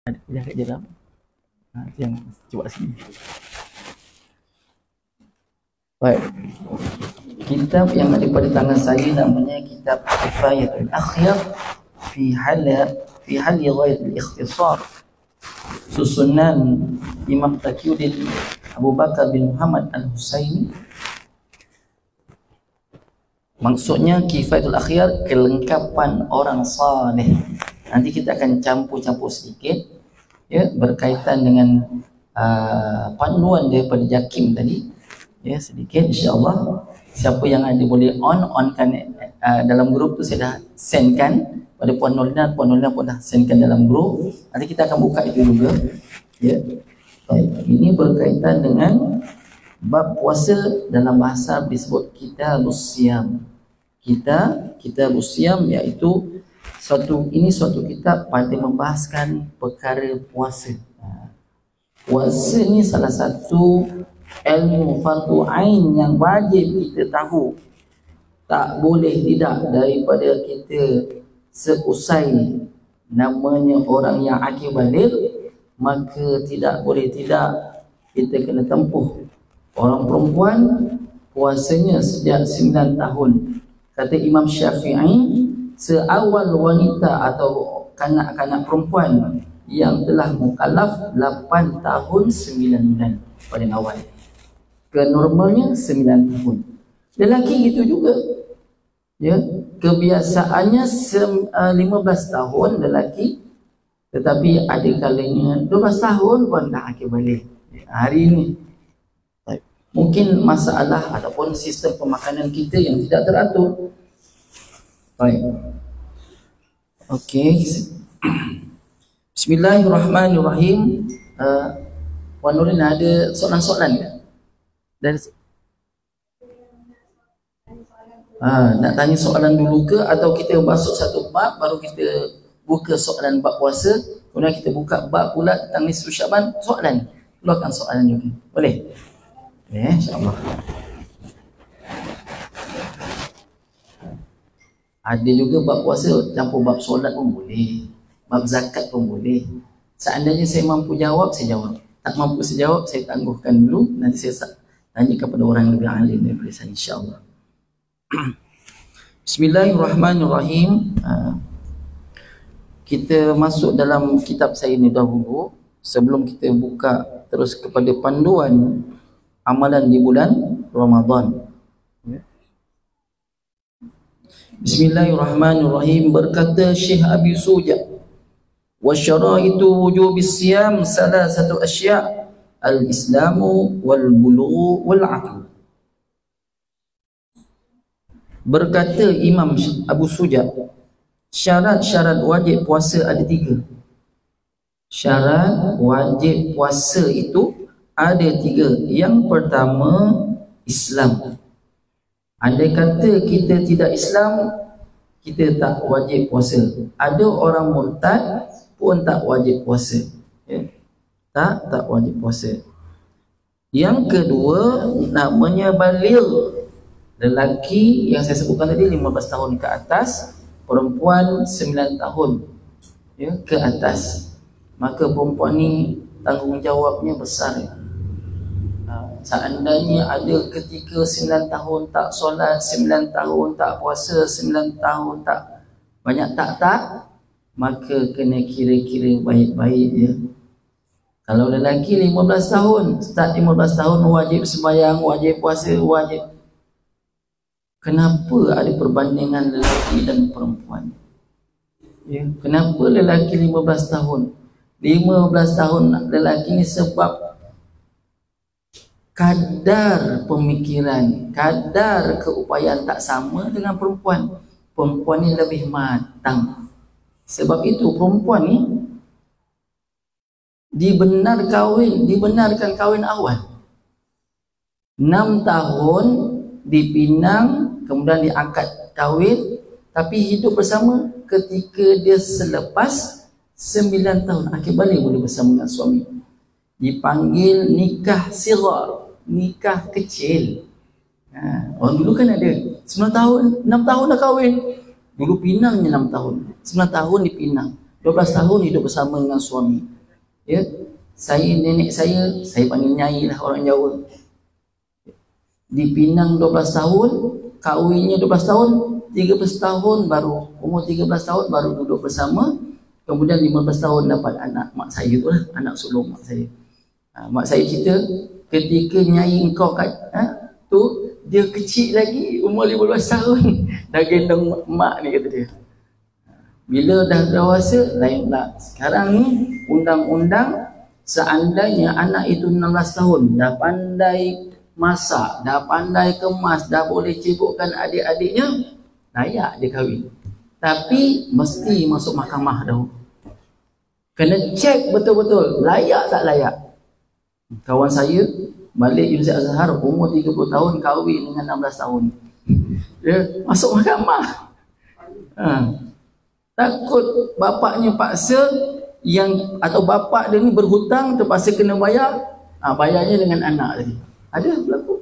Ada kuliah kat dalam. Yang cuba sini. Baik. Kitab yang ada pada tangan saya namanya kitab Kifayatul Akhyar fi hal ghayat al-ikhtisar, susunan Imam Taqiyuddin Abu Bakar bin Muhammad Al-Husaini. Maksudnya Kifayatul Akhyar, kelengkapan orang saleh. Nanti kita akan campur-campur sedikit ya, berkaitan dengan panduan daripada Jakim tadi ya, sedikit insya-Allah. Siapa yang ada boleh onkan dalam grup tu, saya dah sendkan pada Puan Nolina pun dah sendkan dalam grup. Nanti kita akan buka itu juga ya. Baik, ini berkaitan dengan bab puasa. Dalam bahasa disebut Kitabus Siyam. Kitabus Siyam iaitu suatu kitab pada membahaskan perkara puasa. Puasa ni salah satu ilmu fardu ain yang wajib kita tahu. Tak boleh tidak daripada kita seusai namanya orang yang akil baligh, maka tidak boleh tidak kita kena tempuh. Orang perempuan puasanya sejak 9 tahun. Kata Imam Syafi'i, seawal wanita atau kanak-kanak perempuan yang telah mukallaf 8 tahun 9 bulan paling awal. Kenormalnya 9 tahun. Lelaki itu juga. Ya, kebiasaannya 15 tahun lelaki, tetapi ada kalanya 12 tahun pun dah akil balik. Hari ini mungkin masalah ataupun sistem pemakanan kita yang tidak teratur. Baik. Okey. Bismillahirrahmanirrahim. Puan Nurin ada soalan-soalan ke? Dan nak tanya soalan dulu ke, atau kita masuk satu bab baru kita buka soalan bab puasa, kemudian kita buka bab pula tentang nisfu Syaban, soalan. Keluarkan soalan juga. Boleh? InsyaAllah. Ada juga bab puasa campur bab solat pun boleh, bab zakat pun boleh. Seandainya saya mampu jawab, saya jawab. Tak mampu saya jawab, saya tangguhkan dulu. Nanti saya tanya kepada orang yang lebih alim daripada saya, insyaAllah. Bismillahirrahmanirrahim. Kita masuk dalam kitab saya ni dahulu, sebelum kita buka terus kepada panduan amalan di bulan Ramadan. Bismillahirrahmanirrahim. Berkata Syekh Abi Suja, wa syaraitu wujubis siyam salasatu asya' al-islamu wal bulughu wal aql. Berkata Imam Abu Suja, syarat-syarat wajib puasa ada 3. Syarat wajib puasa itu ada 3. Yang pertama, Islam. Andai kata kita tidak Islam, kita tak wajib puasa. Ada orang murtad pun tak wajib puasa ya? Tak wajib puasa. Yang kedua, namanya baligh. Lelaki yang saya sebutkan tadi 15 tahun ke atas, perempuan 9 tahun ya, ke atas. Maka perempuan ni tanggungjawabnya besar ya. Seandainya ada ketika 9 tahun tak solat, 9 tahun tak puasa, 9 tahun tak banyak tak, maka kena kira-kira baik-baik ya. Kalau lelaki 15 tahun, start 15 tahun wajib sembahyang, wajib puasa, wajib. Kenapa ada perbandingan lelaki dan perempuan? Ya, kenapa lelaki 15 tahun? 15 tahun lelaki ni sebab kadar pemikiran, kadar keupayaan tak sama dengan perempuan. Perempuan ni lebih matang. Sebab itu perempuan ni dibenarkan kahwin awal. 6 tahun dipinang, kemudian diangkat kahwin, tapi hidup bersama ketika dia selepas 9 tahun akil balik boleh bersama dengan suami. Dipanggil nikah sighar, nikah kecil. Orang dulu kan ada 9 tahun, 6 tahun dah kahwin. Dulu pinangnya 6 tahun, 9 tahun dipinang, 12 tahun hidup bersama dengan suami. Ya, nenek saya panggil nyai lah orang Jawa. Dipinang 12 tahun, kahwinnya 12 tahun, 13 tahun baru, umur 13 tahun baru duduk bersama. Kemudian 15 tahun dapat anak, mak saya tu lah, anak sulung mak saya. Mak saya cerita, ketika nyai engkau tu, dia kecil lagi, umur 15 tahun, dah gendong mak ni, kata dia. Bila dah dewasa, lain pula. Sekarang ni, undang-undang, seandainya anak itu 16 tahun, dah pandai masak, dah pandai kemas, dah boleh cibukkan adik-adiknya, layak dia kahwin. Tapi, mesti masuk mahkamah dahulu. Kena cek betul-betul, layak tak layak. Kawan saya, balik Universiti Azhar, umur 30 tahun, kahwin dengan 16 tahun. Dia masuk mahkamah. Takut bapaknya paksa atau bapak dia ni berhutang, terpaksa kena bayar, bayarnya dengan anak tadi. Ada berlaku.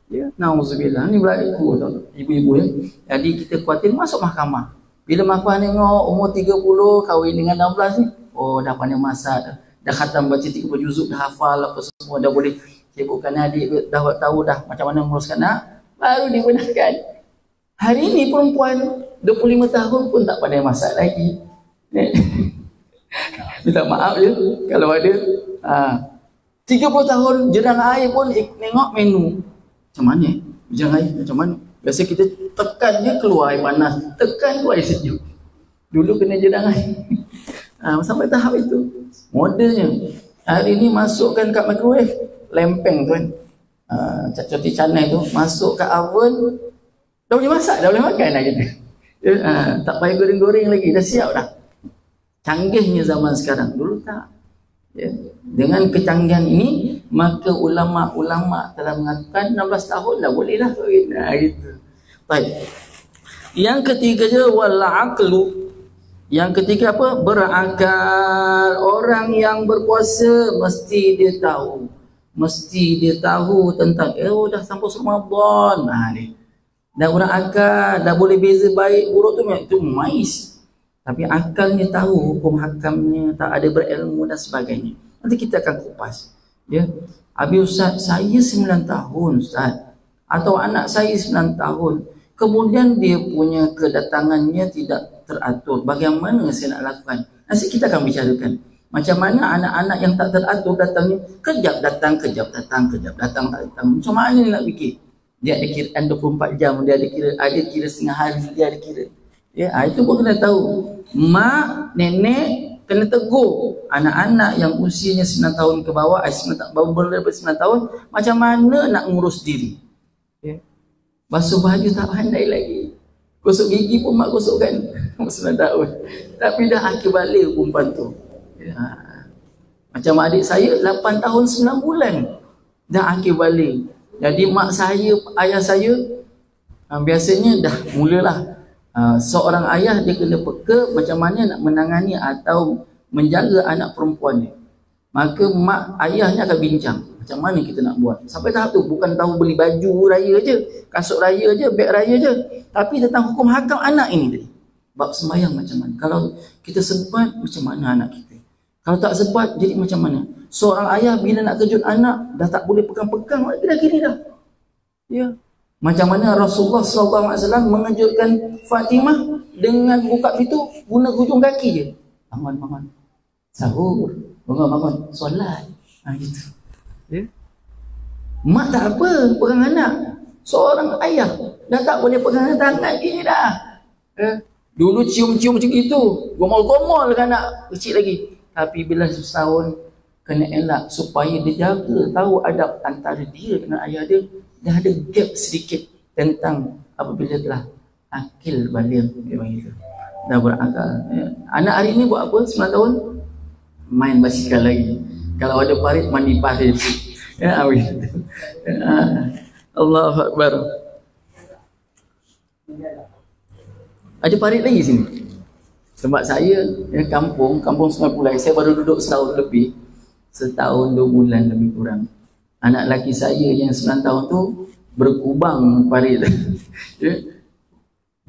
Ya, nauzubillah. Ni berlaku ibu-ibu ya. Jadi kita khawatir masuk mahkamah. Bila mahkamah tengok umur 30 kahwin dengan 16 ni, oh dah pandai masak, dah khatam baca 30 juzuk, dah hafal apa semua, dah boleh sibukkan adik, dah tahu dah macam mana menguruskan anak, baru dibenarkan. Hari ini perempuan 25 tahun pun tak pandai masak lagi. Minta maaf je kalau ada 30 tahun jerang air pun tengok menu. Macam mana? Jerang air macam mana? Biasa kita tekan je keluar air panas, tekan keluar air sejuk. Dulu kena jerang air. Sampai tahap itu. Modelnya. Hari ni masukkan kat microwave, lempeng tuan. Roti canai tu masuk kat oven, dah boleh masak, dah boleh makan lah kita. Tak payah goreng-goreng lagi, dah siap dah. Canggihnya zaman sekarang, dulu tak. Ya. Dengan kecanggihan ini, maka ulama-ulama telah mengatakan 16 tahun dah boleh dah kahwin. Gitu. Baik. Yang ketiga je wal aqlu. Yang ketiga apa? Berakal. Orang yang berpuasa mesti dia tahu. Mesti dia tahu tentang dah sampai Ramadan. Ni. Dah berakal, dah boleh beza baik buruk tu, itu mais. Tapi akalnya tahu, hukum hakamnya, tak ada berilmu dan sebagainya. Nanti kita akan kupas. Ya. Habis Ustaz, saya 9 tahun Ustaz. Atau anak saya 9 tahun. Kemudian dia punya kedatangannya tidak teratur. Bagaimana saya nak lakukan? Nanti kita akan bicarakan. Macam mana anak-anak yang tak teratur datangnya, kejap datang, kejap datang, kejap datang, tak datang. Macam mana dia nak fikir? Dia ada kiraan 24 jam, dia ada kira setengah hari, dia ada kira. Ya, itu pun kena tahu. Mak, nenek kena tegur anak-anak yang usianya 9 tahun ke bawah, 9 tahun, macam mana nak ngurus diri. Ya. Basuh baju tak pandai lagi. Gosok gigi pun mak gosokkan 9 tahun. Tapi dah akhir balik perempuan tu. Ya. Macam adik saya 8 tahun 9 bulan dah akhir balik. Jadi mak saya, ayah saya biasanya dah mulalah seorang ayah dia kena peka macam mana nak menangani atau menjaga anak perempuan ni. Maka mak ayahnya akan bincang macam mana kita nak buat. Sampai tahap tu bukan tahu beli baju raya je, kasut raya je, beg raya je, tapi tentang hukum hakam anak ini tadi. Bab sembahyang macam mana? Kalau kita sempat macam mana anak kita? Kalau tak sempat jadi macam mana? Seorang ayah bila nak kejut anak dah tak boleh pegang-pegang, dah gini dah. Ya. Macam mana Rasulullah SAW mengejutkan Fatimah dengan buka pintu guna hujung kaki je. Bangun, sahur, bangun, solat. Gitu. Ya. Mak tak apa pegang anak. Seorang ayah dah tak boleh pegang tangan gini dah. Ya. Dulu cium-cium macam itu, gomol-gomol dengan anak kecil lagi. Tapi bila setahun kena elak supaya dia jaga tahu adab antara dia dengan ayah dia. Dah ada gap sedikit tentang apabila telah akil baligh gitu. Dah berakal. Ya. Anak hari ni buat apa? 9 tahun main basikal lagi. Kalau ada parit mandi parit. Ya, amin. Allahu Akbar. Ada parit lagi sini. Tempat saya kampung Sungai Pulai. Saya baru duduk setahun lebih. Setahun 2 bulan lebih kurang. Anak lelaki saya yang 9 tahun tu berkubang parit. Ya.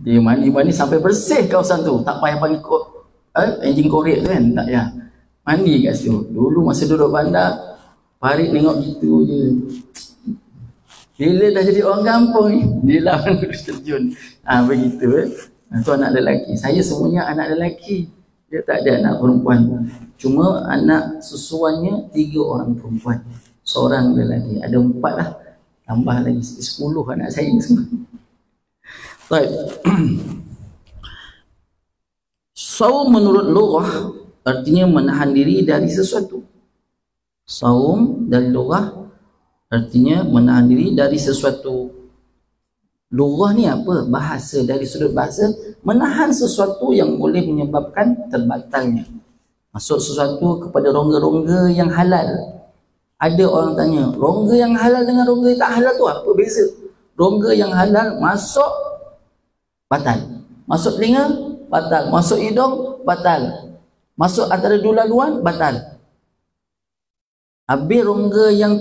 Dia mandi sampai bersih kawasan tu. Tak payah panggil enjin korek tu kan. Tak payah. Mandi kat situ. Dulu masa duduk bandar, Farid tengok gitu je. Bila dah jadi orang kampung ni, dia lah terjun. Begitu. Tu anak lelaki. Saya semuanya anak lelaki. Dia tak ada anak perempuan. Cuma anak susuannya 3 orang perempuan, seorang lelaki. Ada 4 lah. Tambah lagi 10 anak saya semua. Baik. Saum menurut lughah artinya menahan diri dari sesuatu. Saum dari lughah artinya menahan diri dari sesuatu. Lughah ni apa? Bahasa, dari sudut bahasa, menahan sesuatu yang boleh menyebabkan terbatalnya. Masuk sesuatu kepada rongga-rongga yang halal. Ada orang tanya, rongga yang halal dengan rongga yang tak halal tu apa beza? Rongga yang halal masuk batal. Masuk telinga batal, masuk hidung batal, masuk antara dua laluan batal. Habis rongga yang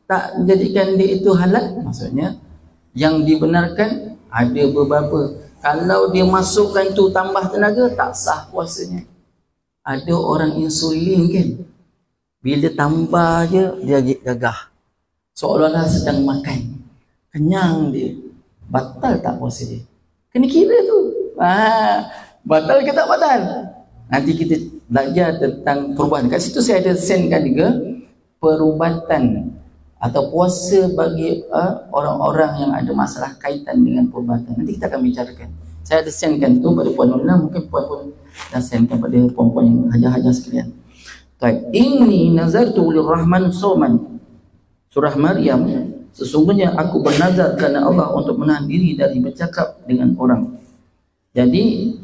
tak menjadikan dia itu halal, maksudnya yang dibenarkan ada beberapa. Kalau dia masukkan tu tambah tenaga, tak sah puasanya. Ada orang insulin kan, bila tambah je dia gagah, seolah-olah sedang makan, kenyang dia. Batal tak puasa dia? Kena kira tu. Batal ke tak batal? Nanti kita belajar tentang perubatan. Kat situ saya ada sendkan juga perubatan atau puasa bagi orang-orang yang ada masalah kaitan dengan perubatan. Nanti kita akan bicarakan. Saya ada sendkan tu pada Puan Nurna, mungkin Puan pun dah sendkan pada puan-puan yang hajar-hajar sekalian. Baik, inni nazartu lirrahman sauman. Surah Maryam, sesungguhnya aku bernazar kerana Allah untuk menahan diri dari bercakap dengan orang. Jadi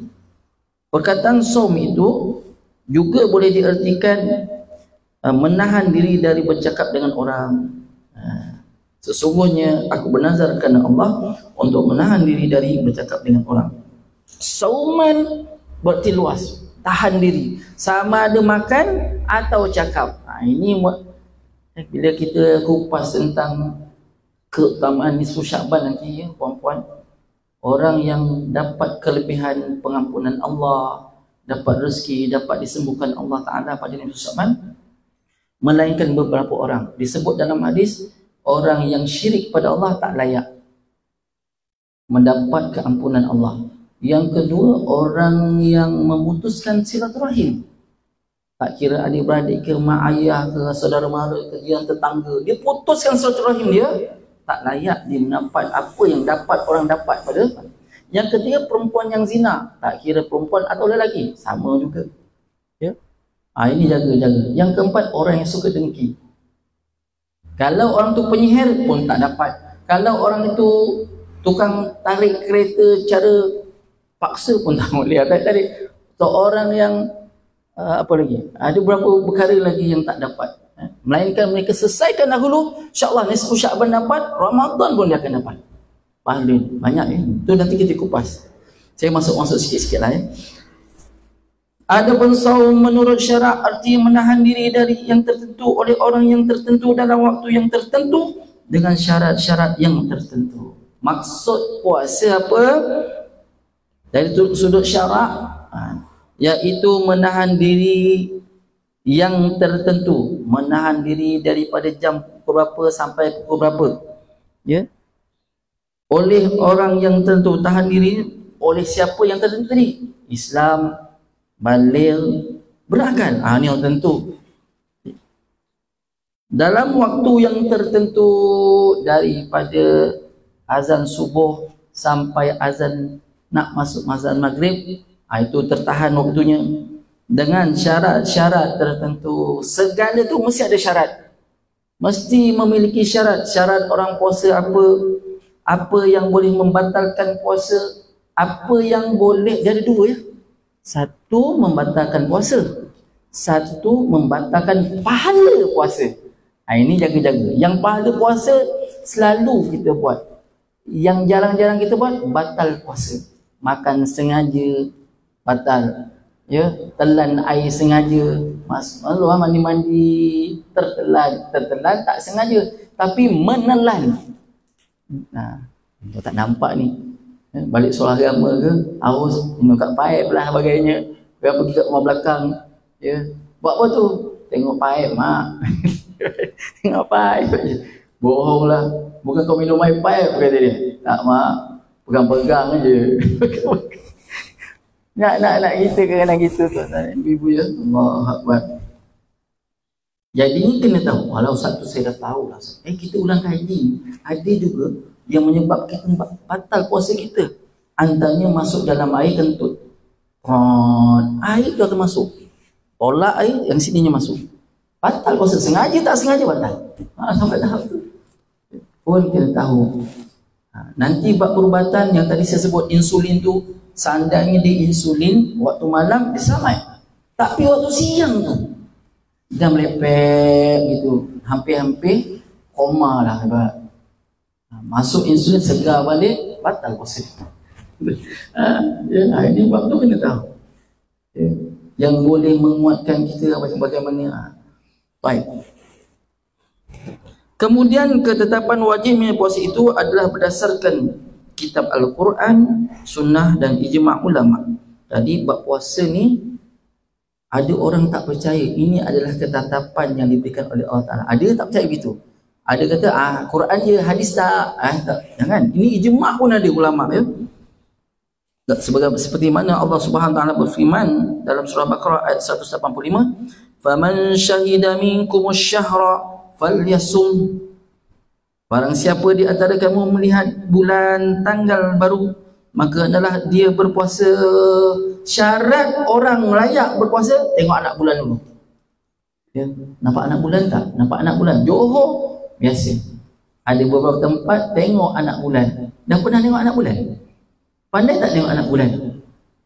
perkataan saum itu juga boleh diartikan menahan diri dari bercakap dengan orang. Sesungguhnya aku bernazar kerana Allah untuk menahan diri dari bercakap dengan orang. Sauman berarti luas, tahan diri, sama ada makan atau cakap. Ini bila kita kupas tentang keutamaan nisfu Sya'ban nanti ya puan-puan, orang yang dapat kelebihan pengampunan Allah, dapat rezeki, dapat disembuhkan Allah Ta'ala pada nisfu Sya'ban, melainkan beberapa orang. Disebut dalam hadis, orang yang syirik pada Allah tak layak mendapat keampunan Allah. Yang kedua, orang yang memutuskan silaturahim, tak kira adik-beradik ke, mak ayah ke, saudara mara ke, yang tetangga, dia putuskan silaturahim dia, tak layak dia mendapat apa yang dapat orang dapat pada. Yang ketiga, perempuan yang zina, tak kira perempuan atau lelaki, sama juga ya. Ini jaga-jaga. Yang keempat, orang yang suka dengki. Kalau orang tu penyihir pun tak dapat. Kalau orang itu tukang tarik kereta cara paksa pun tak boleh tarik. So, orang yang apa lagi? Ada beberapa perkara lagi yang tak dapat. Melainkan mereka selesaikan dahulu, insya-Allah nisfu Sya'ban dapat, Ramadan pun dia akan dapat. Pahala banyak ya. Itu nanti kita kupas. Saya masuk sikit-sikit lah ya. Adapun saum menurut syarak artinya menahan diri dari yang tertentu oleh orang yang tertentu dalam waktu yang tertentu dengan syarat-syarat yang tertentu. Maksud puasa apa? Dari sudut syarak, iaitu menahan diri yang tertentu, menahan diri daripada jam pukul berapa sampai pukul berapa ya, oleh orang yang tertentu. Tahan diri oleh siapa yang tertentu tadi? Islam, baligh, berakal. Ini yang tentu. Dalam waktu yang tertentu, daripada azan subuh sampai azan nak masuk azan maghrib, itu tertahan waktunya dengan syarat-syarat tertentu. Segala tu mesti ada syarat, mesti memiliki syarat. Syarat orang puasa apa yang boleh membatalkan puasa, apa yang boleh. Jadi dua ya, satu membatalkan puasa, satu membatalkan pahala puasa. Ini jaga-jaga. Yang pahala puasa selalu kita buat, yang jarang-jarang kita buat batal puasa. Makan sengaja batal ya, telan air sengaja, mandi-mandi tertelan tak sengaja, tapi menelan. Tak nampak ni, balik soal agama ke, haus minum kat paip lah bagainya, pergi kat rumah belakang ya, Buat apa tu? Tengok paip mak. Tengok paip. Bohong lah. Bukan kau minum air paip kata dia. Tak mak. Pegang-pegang je. nak kita kadang gitu tuan-tuan ibu ya. Allah Akbar. Jadi ni kena tahu. Walau satu saya dah tahu lah. Kita ulang kaji. Ada juga yang menyebabkan batal puasa kita. Antaranya masuk dalam air kentut. Air tu akan masuk. Tolak air yang sininya masuk. Batal puasa. Sengaja tak sengaja batal. Sampai tahap tu. Pun kena tahu. Nanti bab perubatan yang tadi saya sebut insulin tu. Seandainya dia insulin waktu malam dia selamat. Tapi waktu siang tu dah melepek gitu. Hampir-hampir koma lah hebat. Masuk insulin segar balik, batal puasa. Ini bab tu kena tahu. Yang boleh menguatkan kita macam bagaimana. Baik. Kemudian ketetapan wajibnya puasa itu adalah berdasarkan kitab Al-Quran, Sunnah dan ijma' ulama. Tadi bab puasa ni ada orang tak percaya ini adalah ketetapan yang diberikan oleh Allah Ta'ala. Ada tak percaya begitu? Ada kata Quran je, hadis tak? Tak. Jangan. Ini ijma' pun ada ulama ya. Seperti mana Allah Subhanahu Wa Ta'ala berfirman dalam surah Baqarah ayat 185, "Faman syahida minkumus syahra falyasum." Barang siapa di antara kamu melihat bulan tanggal baru, maka adalah dia berpuasa. Syarat orang layak berpuasa, tengok anak bulan dulu. Ya, nampak anak bulan tak? Nampak anak bulan. Johor biasa. Ada beberapa tempat tengok anak bulan. Dah pernah tengok anak bulan? Pandai tak tengok anak bulan?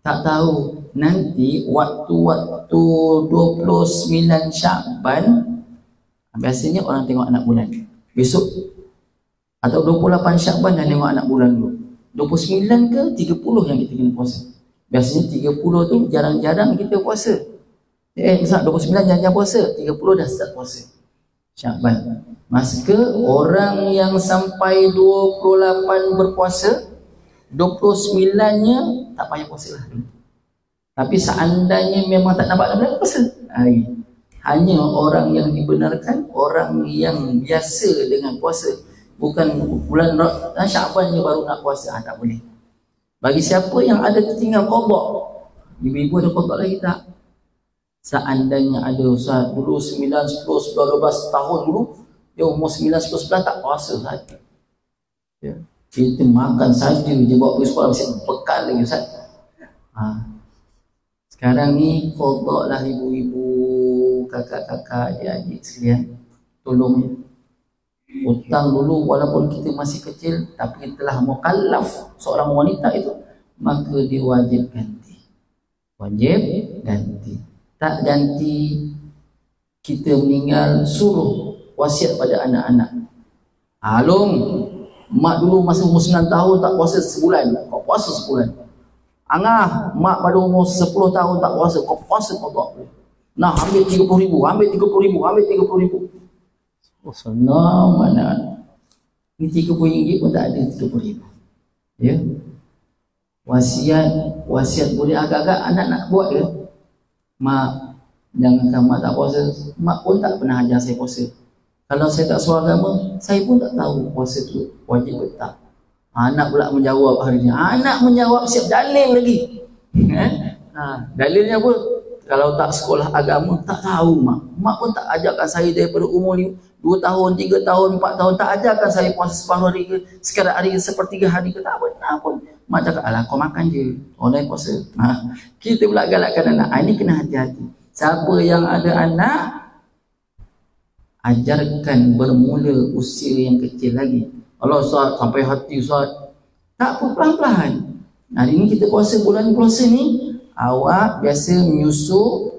Tak tahu. Nanti waktu-waktu 29 Syakban biasanya orang tengok anak bulan. Besok atau 28 Syakban dah tengok anak bulan dulu. 29 ke 30 yang kita kena puasa. Biasanya 30 tu jarang-jarang kita puasa. Misal 29 jarang puasa, 30 dah start puasa Syakban. Maka orang yang sampai 28 berpuasa, 29-nya tak payah puasa lah. Tapi seandainya memang tak nampak bulan, puasa. Hanya orang yang dibenarkan, orang yang biasa dengan puasa. Bukan bulan Syakban je baru nak puasa, tak boleh. Bagi siapa yang ada tertinggal qada, ibu-ibu ada qada lagi tak? Seandainya ada Ustaz dulu 9, 10, 11, 12 tahun dulu, dia umur 9, 10, 11 tak puasa Ustaz. Ya. Kita makan saja je bawa pergi sekolah mesti bekal lagi Ustaz. Sekarang ni qada lah ibu-ibu, kakak-kakak, adik-adik sekalian. Tolong ya. Hutang dulu walaupun kita masih kecil tapi telah mukallaf seorang wanita itu, maka dia wajib ganti. Wajib ganti. Tak ganti, kita meninggal suruh wasiat pada anak-anak. Long, mak dulu masa umur 9 tahun tak puasa sebulan, kau puasa sebulan. Angah, mak pada umur 10 tahun tak puasa, kau puasa kau tak. Nah, ambil 30,000, ambil 30,000, ambil 30,000. Oh, senang mana. Ni RM30 pun tak ada 30,000. Ya. Wasiat boleh agak-agak anak nak buat ke? Mak, jangankan mak tak puasa. Mak pun tak pernah ajar saya puasa. Kalau saya tak suara agama, saya pun tak tahu puasa tu wajib ke tak. Anak pula menjawab hari ni. Anak menjawab siap dalil lagi. Dalilnya apa? Kalau tak sekolah agama, tak tahu mak. Mak pun tak ajarkan saya daripada umur 2 tahun, 3 tahun, 4 tahun. Tak ajarkan saya puasa separuh hari ke, sekadar hari ke, sepertiga hari ke. Tak pernah pun. Mak cakap, alah kau makan je. Orang lain puasa. Kita pula galakkan anak. Ini kena hati-hati. Siapa yang ada anak, ajarkan bermula usia yang kecil lagi. Allah Ustaz, sampai hati Ustaz. Tak apa, pelan-pelan. Hari ni kita puasa, bulan puasa ni, awak biasa menyusu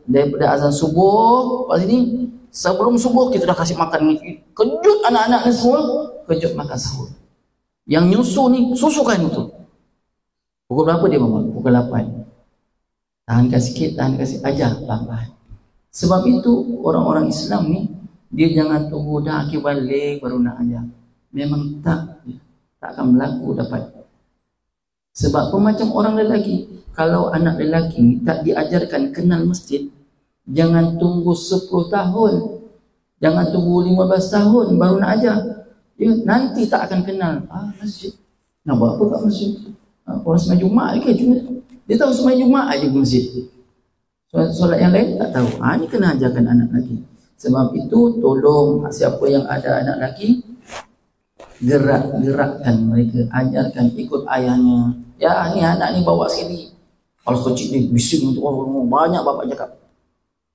daripada azan subuh. Lepas ni sebelum subuh kita dah kasih makan. Kejut anak-anak ni semua, kejut makan sahur. Yang nyusu ni susukan itu. Pukul berapa dia bangun? Pukul 8. Tahankan sikit, tahankan sikit, ajar pelan-pelan. Sebab itu orang-orang Islam ni, dia jangan tunggu dah akhir balik baru nak ajar. Memang tak akan berlaku dapat. Sebab pun macam orang lelaki, kalau anak lelaki tak diajarkan kenal masjid, Jangan tunggu 10 tahun. Jangan tunggu 15 tahun baru nak ajar. Ya, nanti tak akan kenal. Masjid. Nak buat apa kat masjid? Orang sembahyang Jumaat ke? Dia tahu sembahyang Jumaat aja ke masjid. Solat yang lain tak tahu. Ini kena ajarkan anak lagi. Sebab itu tolong siapa yang ada anak lagi, gerakkan mereka, ajarkan ikut ayahnya. Ya, ni anak ni bawa sini. Kalau kecil ni bising untuk orang, banyak bapak cakap.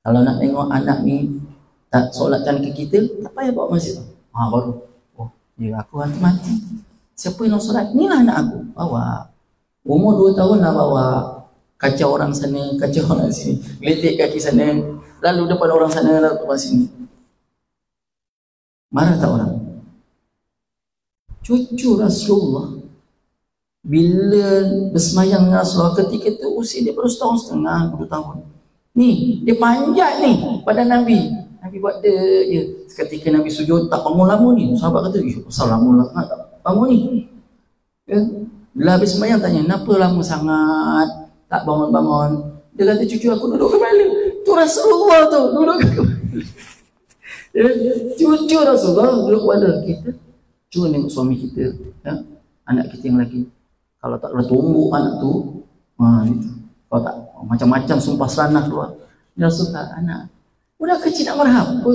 Kalau nak tengok anak ni tak solatkan ke kita, tak payah bawa masjid. Baru. Oh, ya aku mati. Siapa yang nak solat? Inilah anak aku. Bawa. Umur 2 tahun dah bawa. Kacau orang sana, kacau orang sini. Geletek kaki sana, lalu depan orang sana, lalu depan sini. Marah tak orang? Cucu Rasulullah bila bersemayang dengan Rasulullah ketika itu usia dia baru 1.5 tahun, 2 tahun. Ni, dia panjat ni pada Nabi. Nabi buat dia je. Ketika Nabi sujud, tak bangun lama ni. Sahabat kata, pasal lama lah tak bangun ni. Ya? Bila habis semayang tanya, kenapa lama sangat tak bangun-bangun? Dia kata, cucu aku duduk kepala. Tu Rasulullah tu, duduk kepala. Ya? Cucu Rasulullah duduk kepala. Kita cuba tengok suami kita, ya? Anak kita yang lagi. Kalau tak ada tumbuk anak tu, kalau tak macam-macam sumpah seranah keluar. Dia Rasulullah, anak budak kecil nak marah apa?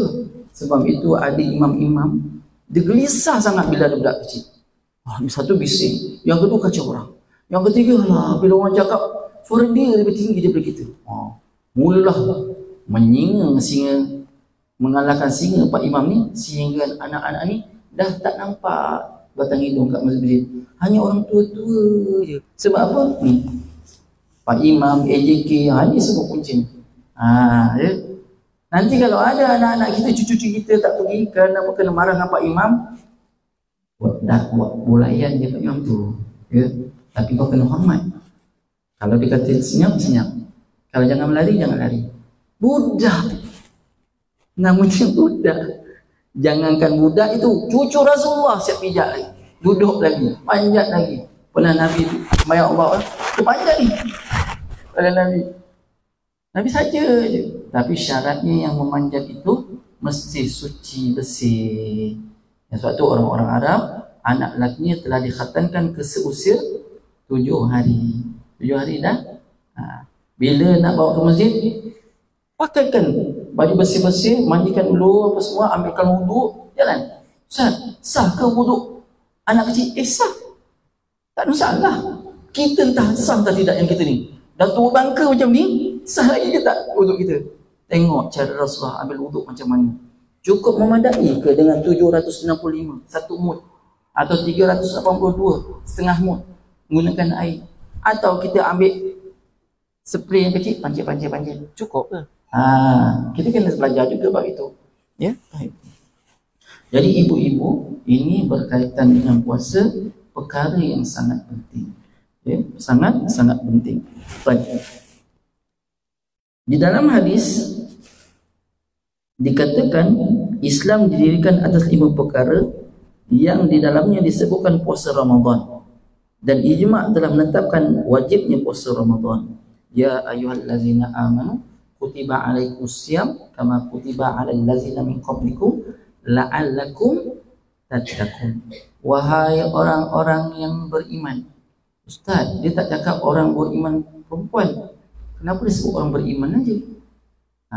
Sebab itu ada imam-imam dia gelisah sangat bila ada budak kecil. Satu bising, yang kedua kacau orang, yang ketiga lah bila orang cakap suara dia lebih tinggi daripada kita. Mulalah menyinga singa, mengalahkan singa Pak Imam ni, sehingga anak-anak ni dah tak nampak batang hidung kat masjid. Hanya orang tua-tua je. Sebab apa? Ni Pak Imam, AJK, ni semua kuncin. Ya. Nanti kalau ada anak-anak kita, cucu-cucu kita tak pergi kerana kena marah dengan Pak Imam, buat bulayan je Pak Imam tu. Ya. Tapi kau kena hormat. Kalau dia kata senyap, senyap. Kalau jangan melari, jangan lari. Budak. Namanya budak. Jangankan budak itu, cucu Rasulullah siap pijak lagi. Duduk lagi, panjat lagi. Pernah Nabi sembahyang Allah, panjat ni. Pada Nabi saja je. Tapi syaratnya yang memanjat itu mesti suci, bersih. Sebab tu orang-orang Arab, anak lakinya telah dikhatankan ke seusia 7 hari. 7 hari dah. Bila nak bawa ke masjid, pakaikan baju bersih-bersih, mandikan dulu apa semua, ambilkan wuduk, jalan. Ustaz, sah ke wuduk anak kecil? Sah. Tak ada masalah. Kita entah sah atau tidak yang kita ni. Dah tua bangka macam ni, sah lagi ke tak wuduk kita? Tengok cara Rasulullah ambil wuduk macam mana. Cukup memadai ke dengan 765 satu mud, atau 382 setengah mud menggunakan air, atau kita ambil spray yang kecil, pancit, cukup ke? Kita kena belajar juga bab itu. Ya, baik. Jadi ibu-ibu, ini berkaitan dengan puasa, perkara yang sangat penting. Ya, sangat penting. Baik. Di dalam hadis dikatakan Islam didirikan atas 5 perkara yang di dalamnya disebutkan puasa Ramadan, dan ijma' telah menetapkan wajibnya puasa Ramadan. Ya ayyuhallazina amanu kutiba alaikumusiyam kama kutiba alal ladzina min qablikum la'allakum tattaqun. Wahai orang-orang yang beriman. Ustaz, dia tak cakap orang beriman perempuan. Kenapa dia sebut orang beriman aja?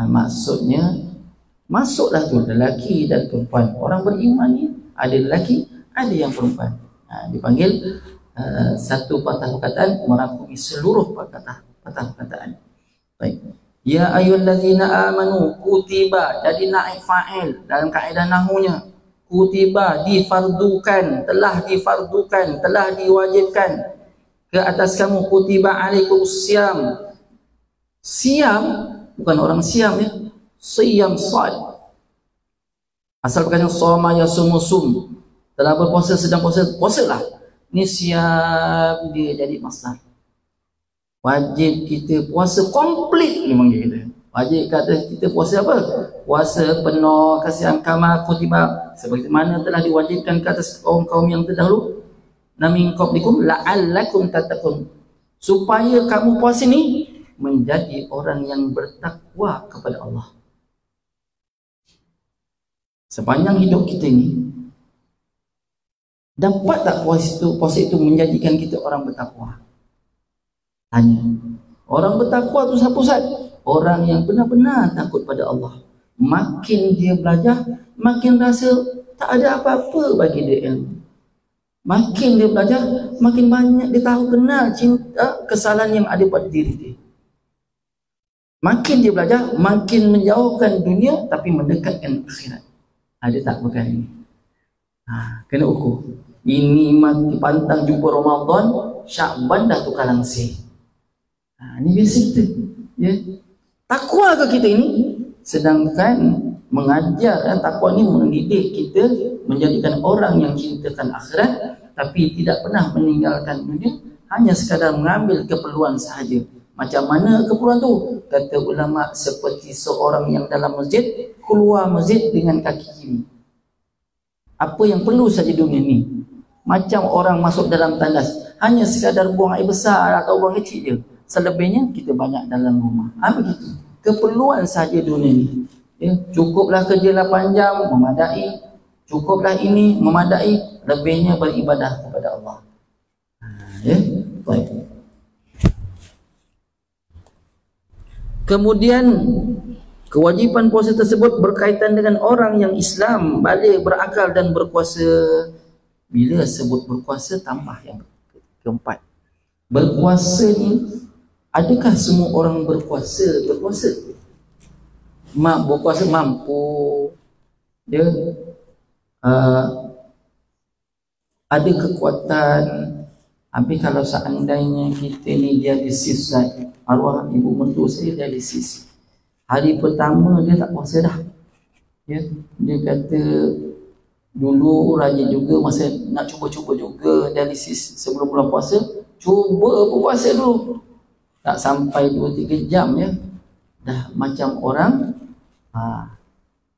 Maksudnya masuklah tu lelaki dan perempuan. Orang beriman ni ada lelaki, ada yang perempuan. Dipanggil satu patah perkataan merangkumi seluruh patah perkataan. Baik. Ya ayyuhallazina amanu kutiba, jadi naik fa'il dalam kaedah nahwunya. Kutiba, difardukan, telah difardukan, telah diwajibkan ke atas kamu. Kutiba alaikumusiyam. Siam bukan orang siam, ya. Siyam sad. Asal perkataan soma yasumusum, telah berpuasa sedang puasalah. Ini siam dia jadi masdar. Wajib kita puasa komplit memang kita. Wajib kata kita puasa apa? Puasa penuh kasihan kama kutiba, sebagaimana telah diwajibkan ke atas kaum-kaum yang terdahulu. Namin qablikum la'allakum tattaqun, supaya kamu puasa ni menjadi orang yang bertakwa kepada Allah. Sepanjang hidup kita ini, dapat tak puasa itu menjadikan kita orang bertakwa? Tanya. Orang bertakwa itu siapa Ustaz? Orang yang benar-benar takut pada Allah. Makin dia belajar, makin rasa tak ada apa-apa bagi dia ilmu. Makin dia belajar, makin banyak dia tahu kenal cinta kesalahan yang ada pada diri dia. Makin dia belajar, makin menjauhkan dunia tapi mendekatkan akhirat. Ada tak perkara ini? Kena ukur. Ini mati pantang jumpa Ramadan, Syakban dah tukar langsir. Ini biasa kita. Ya. Takwa ke kita ini? Sedangkan mengajar takwa ini mendidik kita menjadikan orang yang cintakan akhirat tapi tidak pernah meninggalkan dunia, hanya sekadar mengambil keperluan sahaja. Macam mana keperluan tu? Kata ulama, seperti seorang yang dalam masjid keluar masjid dengan kaki kiri. Apa yang perlu saja dunia ni? Macam orang masuk dalam tandas, hanya sekadar buang air besar atau buang kecil je. Selebihnya kita banyak dalam rumah. Begitu. Keperluan saja dunia ni. Ya, cukuplah kerja 8 jam, memadai. Cukuplah ini, memadai. Lebihnya beribadah kepada Allah. Ya, baik. Kemudian kewajipan puasa tersebut berkaitan dengan orang yang Islam, balik, berakal dan berkuasa. Bila sebut berkuasa, tambah yang keempat. Berkuasa ni, adakah semua orang berkuasa? Berkuasa mampu, dia ada kekuatan. Tapi kalau seandainya kita ni dialisis, arwah ibu mertua saya dialisis, hari pertama dia tak puasa dah. Ya, dia kata dulu rajin juga, masa nak cuba-cuba juga dialisis sebelum bulan puasa, cuba puasa dulu, tak sampai 2-3 jam ya, dah macam orang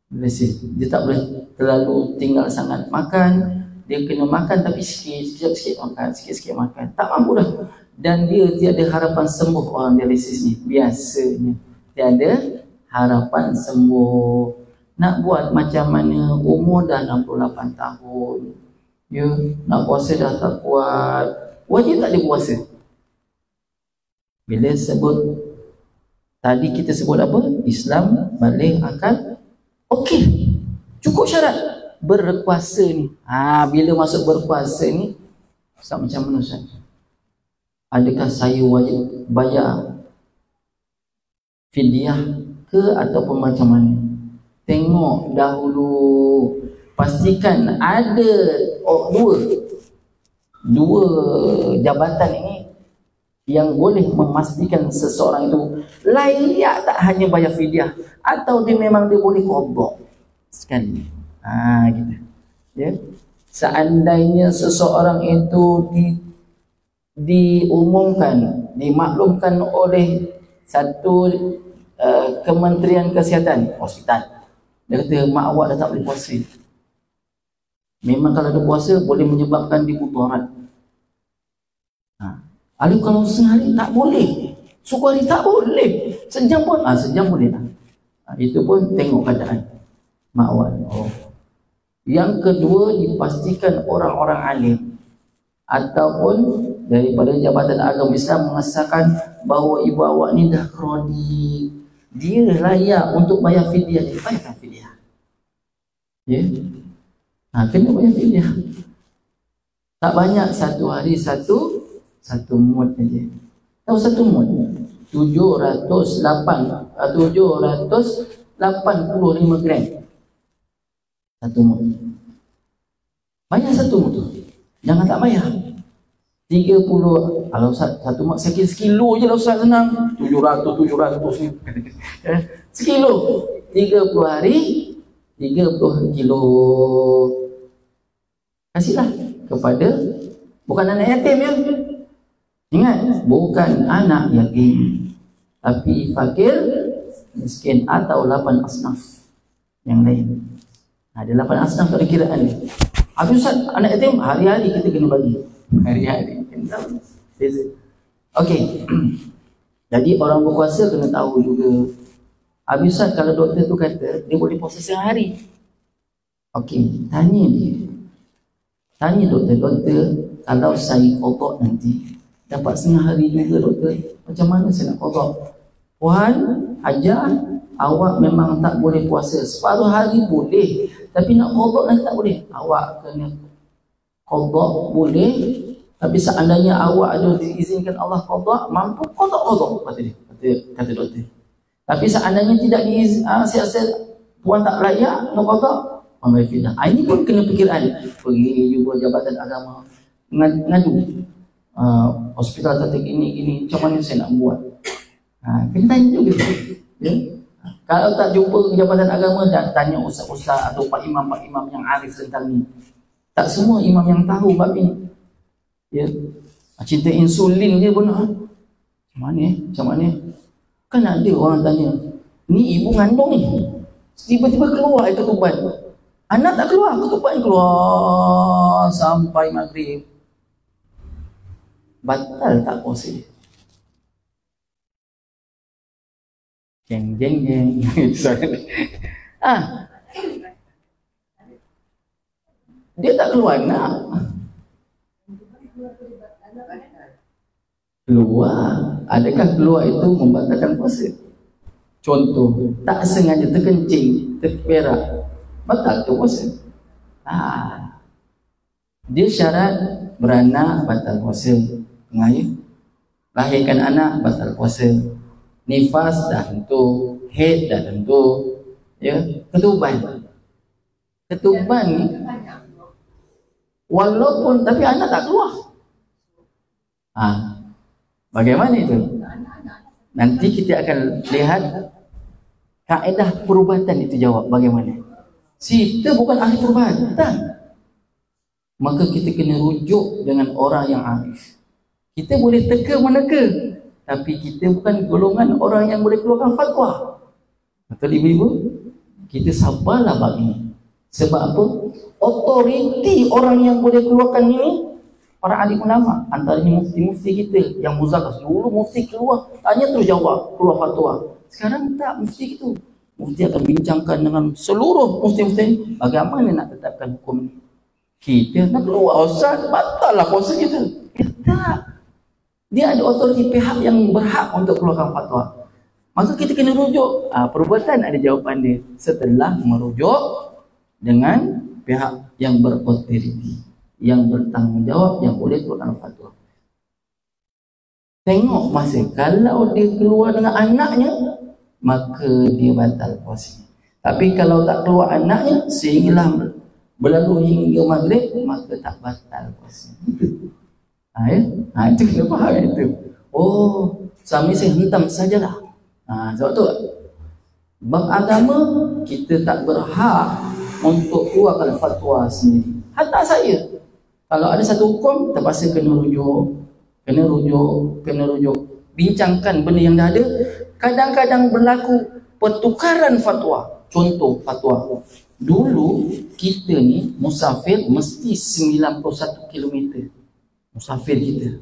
dialisis. Dia tak boleh terlalu tinggal sangat makan. Dia kena makan tapi sikit-sikit makan, sikit-sikit makan. Tak mampu dah. Dan dia tiada harapan sembuh orang dialisis ni. Biasanya tiada harapan sembuh. Nak buat macam mana? Umur dah 68 tahun. Ya, nak puasa dah tak kuat. Wajib tak dia puasa? Bila sebut, tadi kita sebut apa? Islam, balik, akal. Okey, cukup syarat. Berkuasa ni. Bila masuk berkuasa ni, Ustaz macam mana Ustaz? Adakah saya wajib bayar fidyah ke ataupun macam mana? Tengok dahulu, pastikan ada dua jabatan ini yang boleh memastikan seseorang itu layak tak hanya bayar fidyah, atau dia memang dia boleh qada sekali. Gitu. Ya. Seandainya seseorang itu diumumkan, dimaklumkan oleh satu Kementerian Kesihatan, hospital, dia kata mak awak dah tak boleh puasa. Memang kalau ada puasa boleh menyebabkan dimudarat. Lalu kalau sehari tak boleh, suku hari tak boleh, sejam pun sejam boleh tak. Itu pun tengok keadaan mak awak. Yang kedua, dipastikan orang-orang alim ataupun daripada Jabatan Agama Islam mengesahkan bahawa ibu awak ni dah kronik, dia layak untuk bayar fidyah. Dia bayarkan fidyah. Ya, kena bayar fidyah. Tak banyak, satu hari satu mud saja. Tahu satu mud 785 gram. Satu mud. Bayar satu mud tu. Jangan tak bayar. 30, kalau satu mud sekilo je lah Ustaz, senang. 700 ni. Sekilo. 30 hari, 30 kilo. Kasihlah kepada, bukan anak yatim ya. Ingat, bukan anak yatim, tapi fakir, miskin atau 8 asnaf yang lain. Ada 8 asnaf tak ada kiraan dia. Habis Ustaz, anak yatim hari-hari kita kena bagi. Hari-hari. Okey. Jadi orang berpuasa kena tahu juga. Habisan kalau doktor tu kata dia boleh puasa sehari. Okey, tanya dia. Tanya doktor, kalau saya qada nanti dapat setengah hari juga doktor, macam mana saya nak qada? Puan, ajar awak memang tak boleh puasa. Separuh hari boleh, tapi nak qada nanti tak boleh. Awak kena qada boleh, tapi seandainya awak ada diizinkan Allah qada, mampu qada, kata dia. Kata doktor. Tapi seandainya tidak diizinkan, puan tak layak nak qada, ambil fidah. Ini pun kena fikiran. Pergi jumpa Jabatan Agama, ngadu hospital kata ini macam mana saya nak buat. Kena tanya juga ya? Kalau tak jumpa Jabatan Agama, dan tanya ustaz-ustaz atau pak imam yang arif tentang ni. Tak semua imam yang tahu bab ini ya. Cinta insulin dia pun macam mana kan ada orang tanya, ni ibu ngandung ni tiba-tiba keluar ketuban, anak tak keluar, ketuban keluar sampai maghrib. Batal tak puasa? Jeng. Dia tak keluar anak. Keluar. Adakah keluar itu membatalkan puasa? Contoh, tak sengaja terkencing, terperak, batal ke puasa? Dia syarat beranak, batal puasa. Pengayuh, lahirkan anak, batal puasa. Nifas dah tentu, haid dah tentu, ya. Ketuban ni walaupun tapi anak tak keluar. Bagaimana itu? Nanti kita akan lihat kaedah perubatan itu jawab bagaimana. Kita bukan ahli perubatan, maka kita kena rujuk dengan orang yang arif. Kita boleh teka-meneka, tapi kita bukan golongan orang yang boleh keluarkan fatwa. Betul ibu-ibu? Kita sabarlah bab ini. Sebab apa? Otoriti orang yang boleh keluarkan ini para alim ulama, antaranya mufti-mufti kita yang muzakas. Dulu mufti keluar, tanya terus jawab, keluar fatwa. Sekarang tak mufti gitu. Mufti akan bincangkan dengan seluruh mufti-mufti bagaimana nak tetapkan hukum ini. Kita nak keluar, ustaz, batal lah puasa kita. Tak. Dia ada otoriti pihak yang berhak untuk keluarkan fatwa. Maka kita kena rujuk. Perubatan ada jawapan dia setelah merujuk dengan pihak yang berotoriti, yang bertanggungjawab, yang boleh keluarkan fatwa. Tengok masa, kalau dia keluar dengan anaknya, maka dia batal puasa. Tapi kalau tak keluar anaknya, sehinggalah berlalu hingga maghrib, maka tak batal puasa. Itu kena faham itu. Oh, suami saya hentam sajalah. Sebab tu bab agama kita tak berhak untuk keluarkan fatwa sendiri. Hatta saya, kalau ada satu hukum terpaksa kena rujuk, bincangkan benda yang dah ada. Kadang-kadang berlaku pertukaran fatwa. Contoh fatwa, dulu kita ni musafir mesti 91 km musafir kita.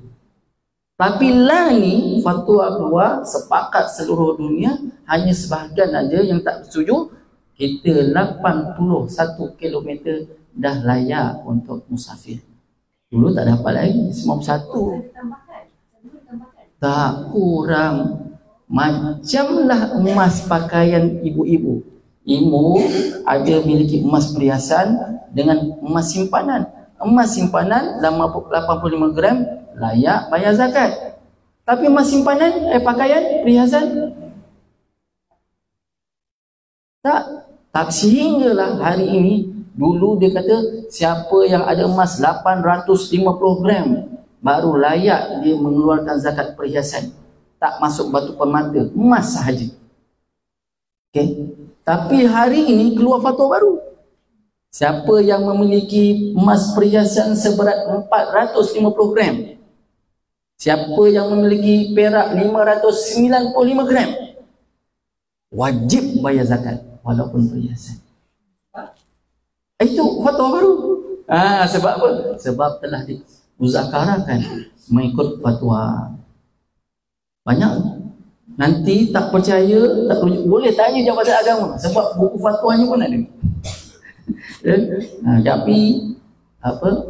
Tapi lah ni fatwa keluar sepakat seluruh dunia, hanya sebahagian aja yang tak setuju. Kita 81 km dah layak untuk musafir. Dulu tak dapat lagi 91. Tak kurang. Macamlah emas pakaian ibu-ibu. Ibu ada miliki emas perhiasan dengan emas simpanan. Emas simpanan 85 gram layak bayar zakat. Tapi emas simpanan pakaian perhiasan tak sehinggalah hari ini. Dulu dia kata siapa yang ada emas 850 gram baru layak dia mengeluarkan zakat perhiasan. Tak masuk batu permata, emas sahaja. Okey. Tapi hari ini keluar fatwa baru. Siapa yang memiliki emas perhiasan seberat 450 gram, siapa yang memiliki perak 595 gram, wajib bayar zakat walaupun perhiasan. Itu fatwa baru. Sebab apa? Sebab telah dimuzakarakan mengikut fatwa. Banyak Nanti tak percaya, tak rujuk, boleh tanya Jabatan Agama sebab buku fatwanya pun ada. Tapi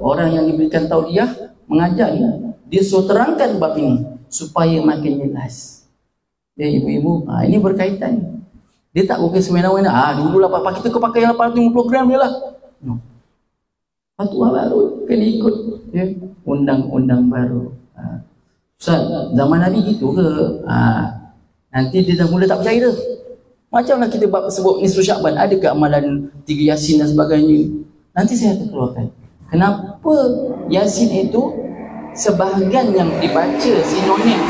orang yang diberikan tauliah mengajar ni, dia suruh terangkan bab ini supaya makin jelas. Ibu-ibu, ini berkaitan. Dia tak bukan semena-mena. Dulu lah papa kita pakai 850 gram je lah. No. Fatwa baru kena ikut undang-undang baru. Ustaz, zaman Nabi gitu ke? Nanti dia dah mula tak percaya dah. Macamlah kita sebut nisfu Syakban, ada ke amalan 3 Yasin dan sebagainya. Nanti saya akan keluarkan. Kenapa Yasin itu sebahagian yang dibaca sinonim?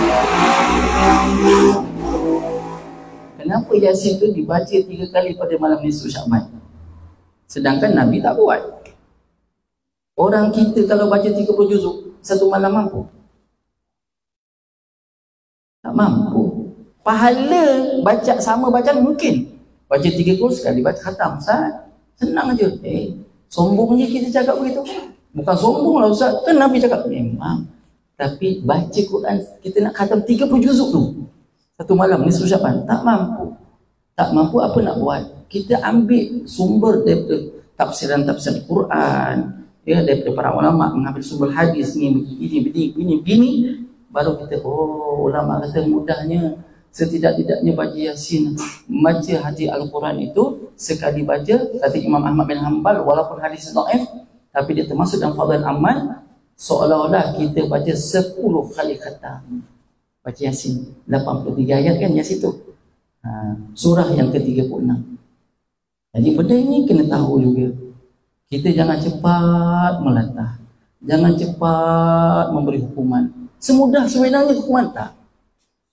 Kenapa Yasin itu dibaca 3 kali pada malam nisfu Syakban? Sedangkan Nabi tak buat. Orang kita kalau baca 30 juzuk satu malam mampu? Tak mampu. Pahala baca sama bacaan mungkin. Baca 30 sekali baca khatam. Ustaz, senang aja. Sombong je kita cakap begitu. Bukan sombong lah Ustaz. Kan Nabi cakap memang. Tapi baca Quran kita nak khatam 30 juzuk tu satu malam ni Syakban. Tak mampu. Tak mampu apa nak buat? Kita ambil sumber daripada tafsiran-tafsiran Quran, daripada para ulama mengambil sumber hadis ni begini, baru kita ulama kata mudahnya. Setidak-tidaknya baca Yasin, baca hadis Al-Quran itu sekali baca, kata Imam Ahmad bin Hanbal, walaupun hadis dhaif tapi dia termasuk dalam fadhil amal, seolah-olah kita baca 10 kali khatam. Baca Yasin 83 ayat kan Yasin tu. Surah yang ke-36. Jadi benda ini kena tahu juga. Kita jangan cepat melatah. Jangan cepat memberi hukuman. Semudah sebenarnya hukuman tak.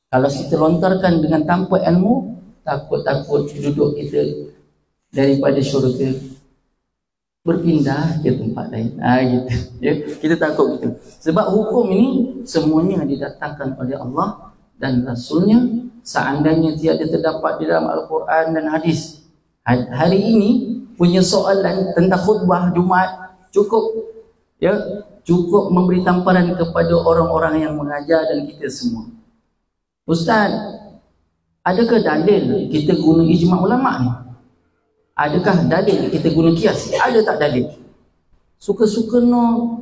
Kalau kita lontarkan dengan tanpa ilmu, takut-takut duduk kita daripada syurga berpindah ke tempat lain. Gitu. Kita takut gitu. Sebab hukum ini semuanya didatangkan oleh Allah dan Rasulnya. Seandainya tiada terdapat di dalam Al-Quran dan hadis. Hari ini punya soalan tentang khutbah Jumaat cukup memberi tamparan kepada orang-orang yang mengajar dan kita semua. Ustaz, adakah dalil kita guna ijma' ulama' ni? Adakah dalil kita guna kias? Ada tak dalil? Suka-suka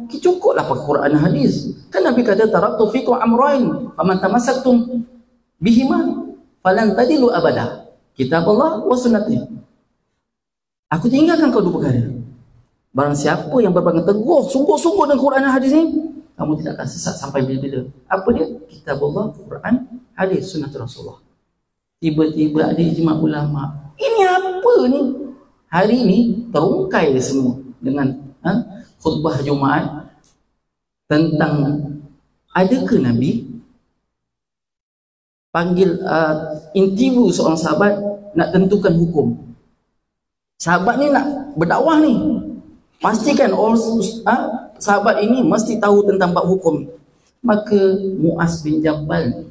cukuplah pakai Quran dan hadis. Kan Nabi kata taraktu fikum amrain faman tamassaktum bihima falan tadilu abada. Kitab Allah wa sunnati. Aku tinggalkan kau 2 perkara. Barang siapa yang berpegang teguh sungguh-sungguh dengan Quran dan hadis ni, kamu tidak akan sesat sampai bila-bila. Apa dia? Kitab Allah, Quran, hadis, sunnah Rasulullah. Tiba-tiba ada ijma' ulama. Ini apa ni? Hari ini terungkai semua dengan khutbah Jumaat tentang adakah Nabi panggil interview seorang sahabat nak tentukan hukum. Sahabat ni nak berdakwah ni. Pastikan sahabat ini mesti tahu tentang bab hukum. Maka Muaz bin Jabal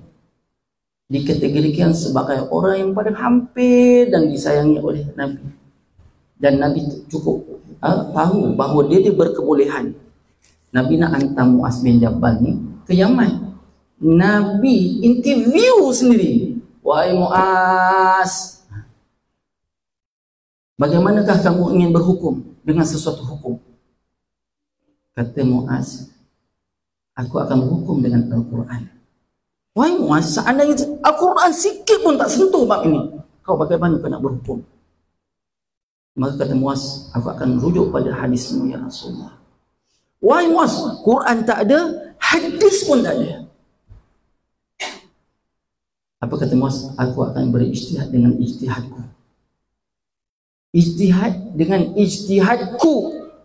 dikategorikan sebagai orang yang paling hampir dan disayangi oleh Nabi. Dan Nabi cukup tahu bahawa dia berkebolehan. Nabi nak hantar Muaz bin Jabal ni ke Yaman. Nabi interview sendiri. Wahai Muaz, bagaimanakah kamu ingin berhukum dengan sesuatu hukum? Kata Muaz, aku akan berhukum dengan Al-Quran. Wahai Muaz, seandainya Al-Quran sikit pun tak sentuh bab ini, kau bagaimana kau nak berhukum? Maka kata Muaz, aku akan rujuk pada hadismu ya Rasulullah. Wahai Muaz, Quran tak ada, hadis pun tak ada. Apa kata Muaz? Aku akan berijtihad dengan ijtihadku. Ijtihad dengan ijtihadku,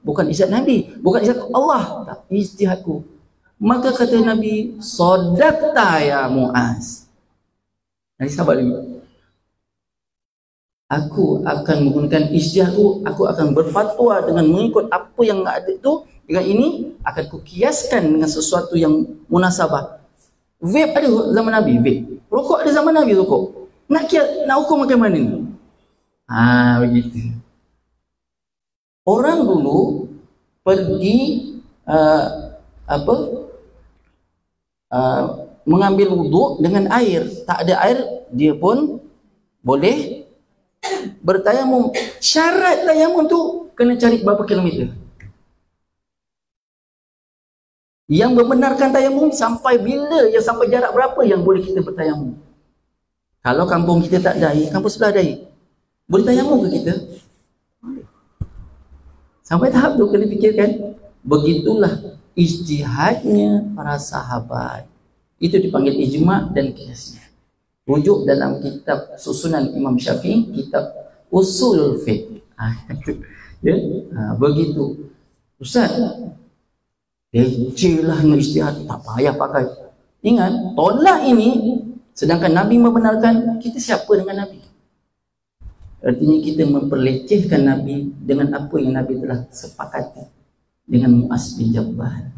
bukan ijtihad Nabi, bukan ijtihad Allah, tak, ijtihadku. Maka kata Nabi, sadaqta ya Muaz. Nabi sahabat lagi. Aku akan menggunakan ijtihadku, aku akan berfatwa dengan mengikut apa yang ada itu. Dengan ini akan kukiaskan dengan sesuatu yang munasabah. Vape ada zaman Nabi, vape. Rokok ada zaman Nabi, rokok. Nak hukum macam mana ni? Begitu. Orang dulu pergi mengambil wuduk dengan air. Tak ada air, dia pun boleh bertayamum. Syarat tayamum tu kena cari berapa kilometer. Yang membenarkan tayamum sampai bila, yang sampai jarak berapa yang boleh kita bertayamum. Kalau kampung kita tak ada air, kampung sebelah ada air, boleh tayamum ke kita? Sampai tahap tu kena fikirkan. Begitulah ijtihadnya para sahabat. Itu dipanggil ijma' dan qiyas. Rujuk dalam kitab susunan Imam Syafi'i, kitab Usul Fiqh. Ya? Begitu. Ustaz, lecehlah dengan ijtihad, tak payah pakai. Ingat, tolak ini, sedangkan Nabi membenarkan, kita siapa dengan Nabi? Artinya kita memperlecehkan Nabi dengan apa yang Nabi telah sepakati dengan Mu'az bin Jabal.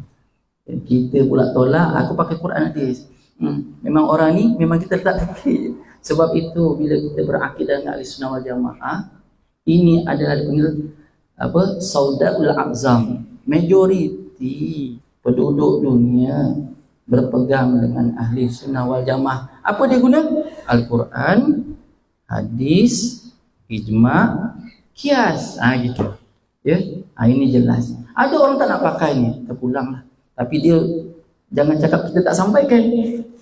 Kita pula tolak, aku pakai Quran hadis. Memang orang ni, memang kita tak fikir. Sebab itu bila kita berakidah dengan Ahlussunnah wal Jamaah, ini adalah dipanggil apa? Saudaul Azam. Majoriti penduduk dunia berpegang dengan Ahlussunnah wal Jamaah. Apa dia guna? Al-Quran, hadis, ijma', qiyas. Gitu. Ya, ini jelas. Ada orang tak nak pakai ni, terpulanglah. Tapi dia jangan cakap kita tak sampaikan.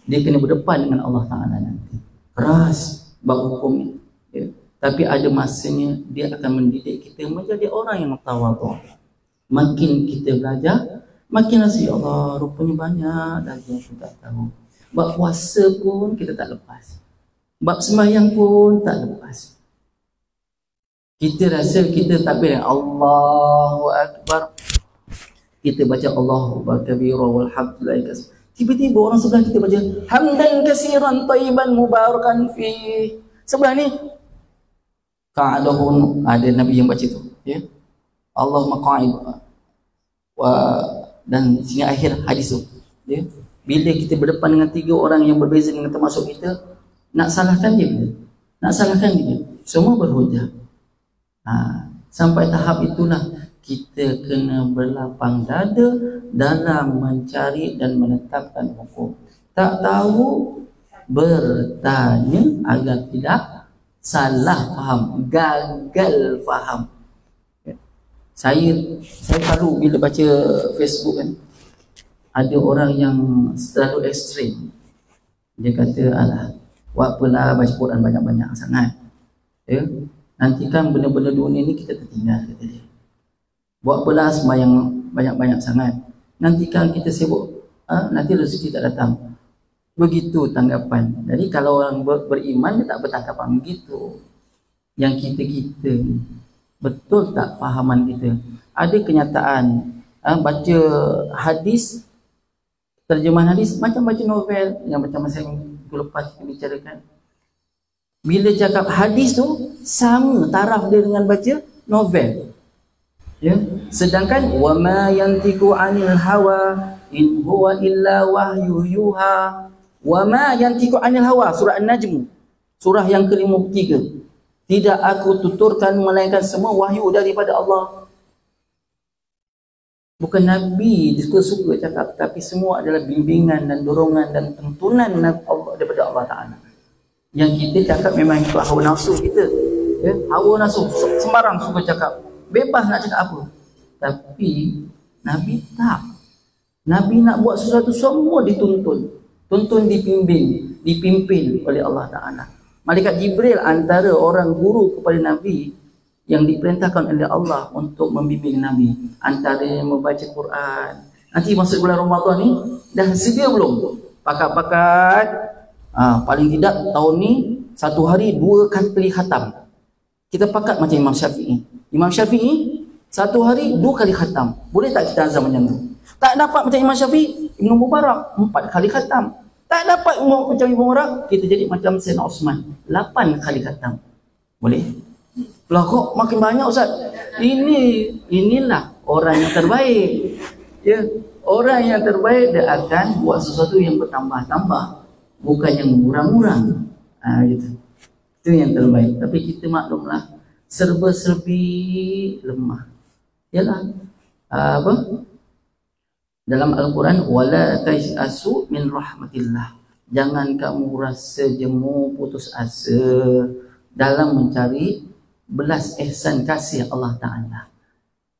Dia kena berdepan dengan Allah Ta'ala nanti. Keras bab hukum. Ya. Tapi ada masanya dia akan mendidik kita menjadi orang yang tawadhu. Makin kita belajar, makin rasa ya Allah, rupanya banyak lagi yang kita tak tahu. Bab puasa pun kita tak lepas. Bab sembahyang pun tak lepas. Kita rasa kita takbir Allahu Akbar, kita baca Allahu Akbar kabira walhamdulillah katsira. Tiba-tiba orang sebelah kita baca hamdan katsiran thayyiban mubarakan fi. Sebelah ni ka'adahun, ada Nabi yang baca tu, ya. Allahumma qa'id dan sehingga akhir hadis tu, ya. Bila kita berdepan dengan tiga orang yang berbeza dengan termasuk kita, nak salahkan dia, nak salahkan dia, semua berhujah. Sampai tahap itulah kita kena berlapang dada dalam mencari dan menetapkan hukum. Tak tahu, bertanya agar tidak salah faham, gagal faham. Saya selalu bila baca Facebook kan, ada orang yang terlalu ekstrim. Dia kata, alah, buat apalah baca Quran banyak-banyak sangat, ya? Nanti kan benda-benda dunia ni kita tertinggal, kata dia. Buat apalah sembahyang banyak-banyak sangat, nanti kan kita sibuk, nanti rezeki tak datang. Begitu tanggapan. Jadi kalau orang beriman, dia tak bertanggapan begitu. Yang kita ni, betul tak fahaman kita? Ada kenyataan, baca hadis, terjemahan hadis macam baca novel, yang macam masa yang lepas kita bicarakan. Bila cakap hadis tu sama taraf dia dengan baca novel, ya. Sedangkan wa ma yantiqu 'anil hawa in huwa illa wahyu yuha. Wa ma yantiqu 'anil hawa, surah An-Najm, surah yang ke-53. Tidak aku tuturkan melainkan semua wahyu daripada Allah. Bukan Nabi suka-suka cakap, tapi semua adalah bimbingan dan dorongan dan tuntunan Allah daripada Allah Ta'ala. Yang kita cakap memang itu hawa nafsu kita, ya? Hawa nafsu, sembarang suka cakap, bebas nak cakap apa. Tapi Nabi tak. Nabi nak buat sesuatu semua dituntun, dipimpin oleh Allah Ta'ala. Malaikat Jibril antara orang guru kepada Nabi yang diperintahkan oleh Allah untuk membimbing Nabi, antaranya membaca Quran. Nanti masuk bulan Ramadan ni, dah sedia belum pakat-pakat? Paling tidak tahun ni 1 hari 2 kali khatam. Kita pakat macam Imam Syafi'i. Imam Syafi'i 1 hari 2 kali khatam. Boleh tak kita azam macam tu? Tak dapat macam Imam Syafi'i, Ibn Mubarak 4 kali khatam. Tak dapat macam Ibn Mubarak, kita jadi macam Sayyidina Osman 8 kali khatam. Boleh? Lah kok makin banyak Ustaz? Inilah orang yang terbaik. Ya, orang yang terbaik dia akan buat sesuatu yang bertambah-tambah, bukan yang murang-murang. Gitu. Itu yang terbaik. Tapi kita maklumlah, serba-serbi lemah. Yalah, dalam Al-Quran, wala taj'asu min rahmatillah. jangan kamu rasa jemu putus asa dalam mencari belas ihsan kasih Allah Ta'ala.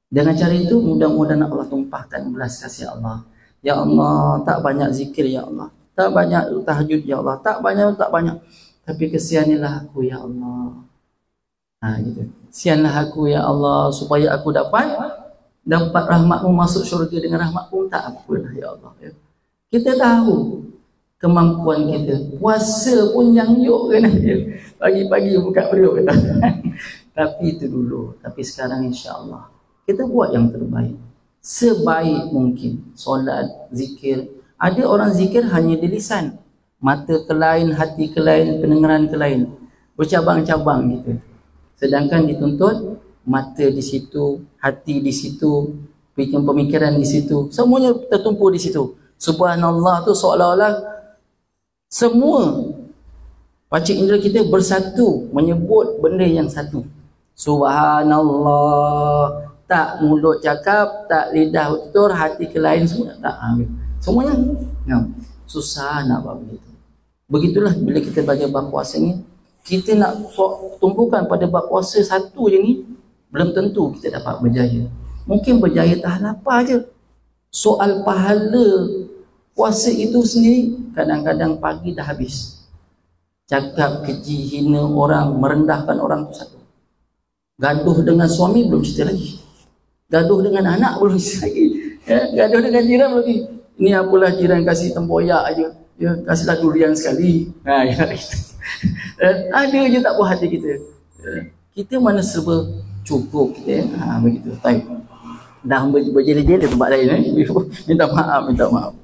Dengan cara itu mudah-mudahan Allah tumpahkan belas kasih Allah. Ya Allah, tak banyak zikir ya Allah, tak banyak tahajud ya Allah, tak banyak, tapi kesianilah aku ya Allah. Gitu. Kesianlah aku ya Allah supaya aku dapat rahmatmu, masuk syurga dengan rahmatmu. Tak apalah ya Allah. Kita tahu kemampuan kita. Puasa pun yang yuk kan. Pagi-pagi buka perut kata. Tapi itu dulu. Tapi sekarang insya-Allah kita buat yang terbaik. Sebaik mungkin. Solat, zikir. Ada orang zikir hanya di lisan. Mata ke lain, hati ke lain, pendengaran ke lain. Bercabang-cabang gitu. Sedangkan dituntut mata di situ, hati di situ, pemikiran di situ. Semuanya tertumpu di situ. Subhanallah tu seolah-olah semua panca indera kita bersatu menyebut benda yang satu. Subhanallah. Tak mulut cakap, tak lidah tutur, hati ke lain, semua tak ambil. Semuanya susah nak buat begitu. Begitulah bila kita belajar bab puasa ni, kita nak tumpukan pada bab puasa satu je ni, belum tentu kita dapat berjaya. Mungkin berjaya tahan lapar je. Soal pahala puasa itu sendiri, kadang-kadang pagi dah habis. Cakap keji, hina orang, merendahkan orang tu satu. Gaduh dengan suami belum cerita lagi. Gaduh dengan anak belum cerita lagi. Gaduh dengan jiran belum lagi. Ini apalah jiran kasih tempoyak aja. Ya, kasihlah durian sekali. Ada je tak puas hati kita. Kita mana serba cukup kita. Begitu. Baik. Dah berjela-jela tempat lain. Minta maaf.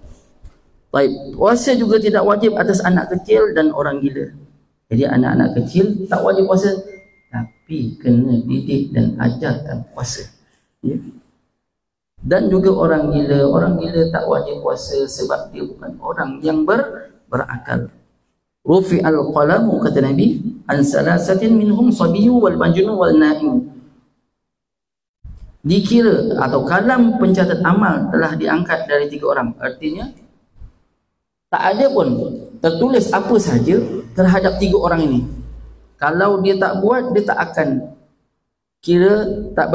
Baik. Puasa juga tidak wajib atas anak kecil dan orang gila. Jadi anak-anak kecil tak wajib puasa, tapi kena didik dan ajarkan puasa. Ya. Dan juga orang gila tak wajib puasa sebab dia bukan orang yang berakal. Rufi'al qalamu, kata Nabi, an salasatin minhum sabiyyu wal majnun wal na'im. Dikira atau kalam pencatat amal telah diangkat dari 3 orang. Artinya tak ada pun tertulis apa saja terhadap 3 orang ini. Kalau dia tak buat, dia tak akan kira, tak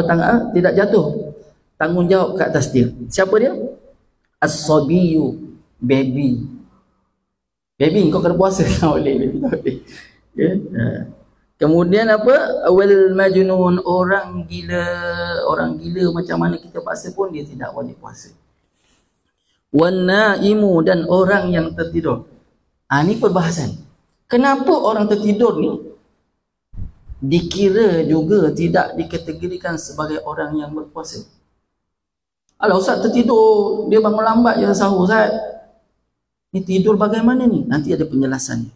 tidak jatuh tanggungjawab ke atas dia. Siapa dia? As-sabiyyu, baby. Baby kau kena puasa. Tak boleh, baby tak boleh. Ya. Kemudian apa? Wal majnun, orang gila macam mana kita paksa pun dia tidak wajib puasa. Wan naimu, dan orang yang tertidur. Ni perbahasan. Kenapa orang tertidur ni dikira juga tidak dikategorikan sebagai orang yang berpuasa? Alah Ustaz tertidur, dia bangun lambat je sahur Ustaz. Ni tidur bagaimana ni? Nanti ada penjelasannya.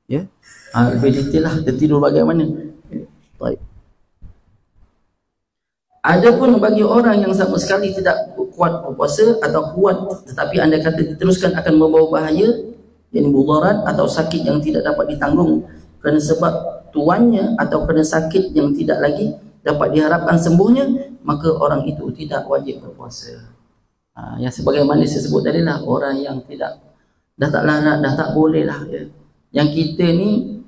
Ya. Lebih detail lah tertidur bagaimana. Baik. Adapun bagi orang yang sama sekali tidak kuat berpuasa atau kuat tetapi anda kata diteruskan akan membawa bahaya, yakni mudarat atau sakit yang tidak dapat ditanggung kerana sebab tuannya atau kerana sakit yang tidak lagi dapat diharapkan sembuhnya, maka orang itu tidak wajib berpuasa. Yang sebagaimana saya sebut tadi lah, orang yang tidak dah tak larat, dah tak boleh lah ya. Yang kita ni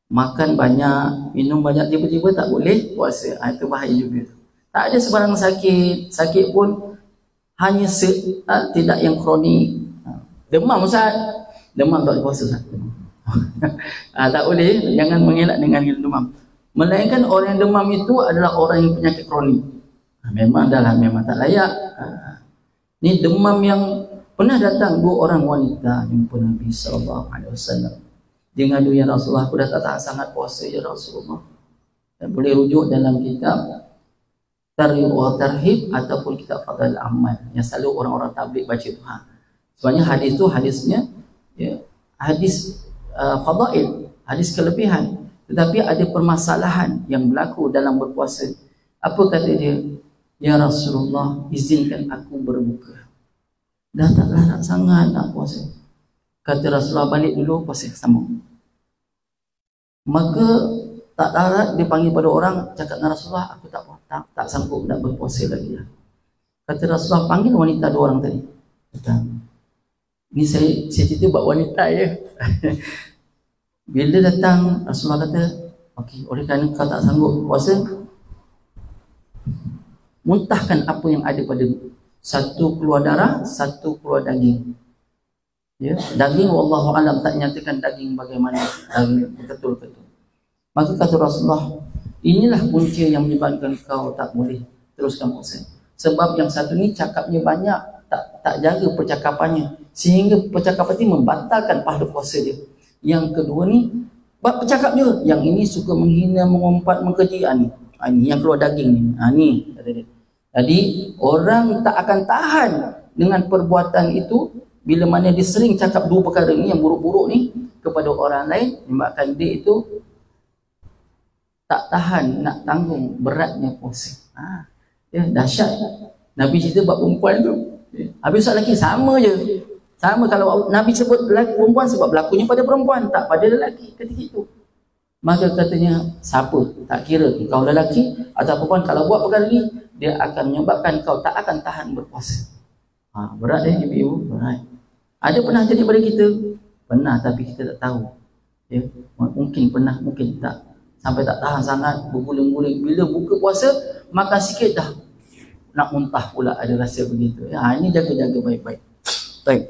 makan banyak, minum banyak, tiba-tiba tak boleh puasa. Itu bahaya juga. Tak ada sebarang sakit pun hanya tidak yang kronik. Demam Ustaz, demam tak boleh puasa Ustaz. Tak boleh, jangan mengelak dengan demam. Melainkan orang yang demam itu adalah orang yang penyakit kronik. Memang tak layak. Ni demam yang pernah datang 2 orang wanita jumpa Nabi SAW. Dia ngadu, ya Rasulullah, aku dah tak tahan sangat puasa ya Rasulullah. Dan boleh rujuk dalam kitab Targhib wa Tarhib ataupun kitab Fadhil Amal yang selalu orang-orang tabligh baca tu. Sebenarnya hadis tu hadisnya ya, hadis fadail, hadis kelebihan, tetapi ada permasalahan yang berlaku dalam berpuasa. Apa kata dia? Ya Rasulullah, izinkan aku berbuka. Dah tak larat sangat nak puasa. Kata Rasulullah, balik dulu puasa sambung. Maka tak larat, dia panggil pada orang, cakap dengan Rasulullah, aku tak sanggup nak berpuasa lagi. Kata Rasulullah, panggil wanita 2 orang tadi. Datang. Ni saya cerita buat wanita ya. Bila datang Rasulullah kata, okey, oleh kerana kau tak sanggup puasa, muntahkan apa yang ada pada satu keluar darah, satu keluar daging. Ya, daging wallahu alam tak nyatakan daging bagaimana, daging betul-betul. Maka kata Rasulullah, inilah punca yang menyebabkan kau tak boleh teruskan puasa. Sebab yang satu ni cakapnya banyak, tak jaga percakapannya, sehingga percakapan ini membatalkan pahala puasa dia. Yang kedua ni bab bercakap je, yang ini suka menghina, mengumpat, mengkeji. Ni yang keluar daging ni. Ni kata dia. Jadi orang tak akan tahan dengan perbuatan itu bila mana dia sering cakap dua perkara ni yang buruk-buruk ni kepada orang lain, menyebabkan dia itu tak tahan nak tanggung beratnya puasa. Ya, dahsyat. Nabi cerita bab perempuan tu. Habis soal lelaki sama je. Sama kalau Nabi sebut lelaki perempuan sebab berlakunya pada perempuan, tak pada lelaki ketika itu. Maka katanya, siapa? Tak kira kau lelaki atau perempuan, kalau buat perkara ni, dia akan menyebabkan kau tak akan tahan berpuasa. Berat ibu-ibu, berat. Ada pernah jadi pada kita? Pernah, tapi kita tak tahu. Ya, mungkin pernah, mungkin tak. Sampai tak tahan sangat, berguling-guling. Bila buka puasa, makan sikit dah nak muntah pula, ada rasa begitu. Ini jaga-jaga baik-baik. Baik.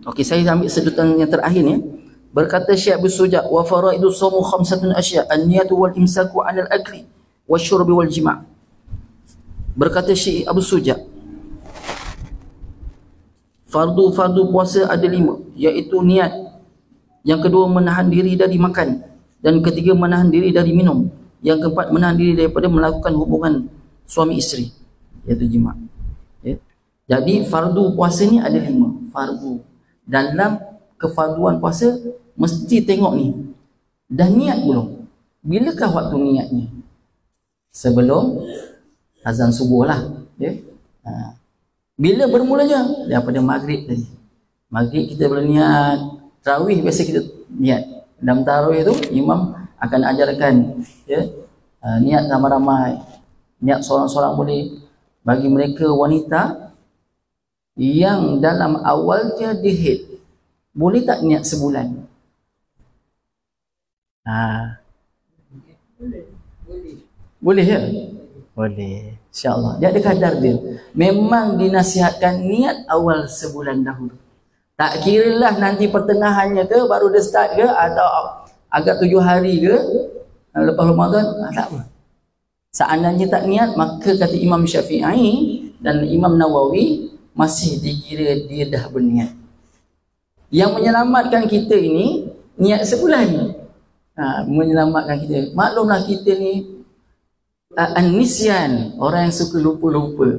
Okey, saya ambil sedutan yang terakhir ni. Berkata Syekh Abu Suja, wa faraidu shaum khamsatun asya, an-niyatu wal imsaku 'anil akli wasyurbi wal jima'. Berkata Syekh Abu Suja, fardu puasa ada 5, iaitu niat. Yang kedua, menahan diri dari makan. Dan ketiga, menahan diri dari minum. Yang keempat, menahan diri daripada melakukan hubungan suami isteri, iaitu jima'. Ya. Jadi fardu puasa ni ada 5 fardu. Dalam kefarduan puasa mesti tengok ni, dah niat belum? Bilakah waktu niatnya? Sebelum azan subuh lah, ya? Bila bermulanya? Daripada maghrib tadi. Maghrib kita berniat. Tarawih biasa kita niat. Dalam tarawih tu imam akan ajarkan, ya, niat ramai-ramai. Niat seorang-seorang boleh. Bagi mereka wanita yang dalam awalnya dia haid, boleh tak niat sebulan? Boleh ya? Boleh, insyaAllah. Dia ada kadar dia. Memang dinasihatkan niat awal sebulan dahulu. Tak kira lah nanti pertengahannya ke, baru dia start ke, atau agak 7 hari ke lepas Ramadan, tak apa. Seandainya tak niat, maka kata Imam Syafi'i dan Imam Nawawi, masih dikira dia dah berniat. Yang menyelamatkan kita ini niat sebulan. Menyelamatkan kita. Maklumlah kita ni an-nisyan, orang yang suka lupa-lupa.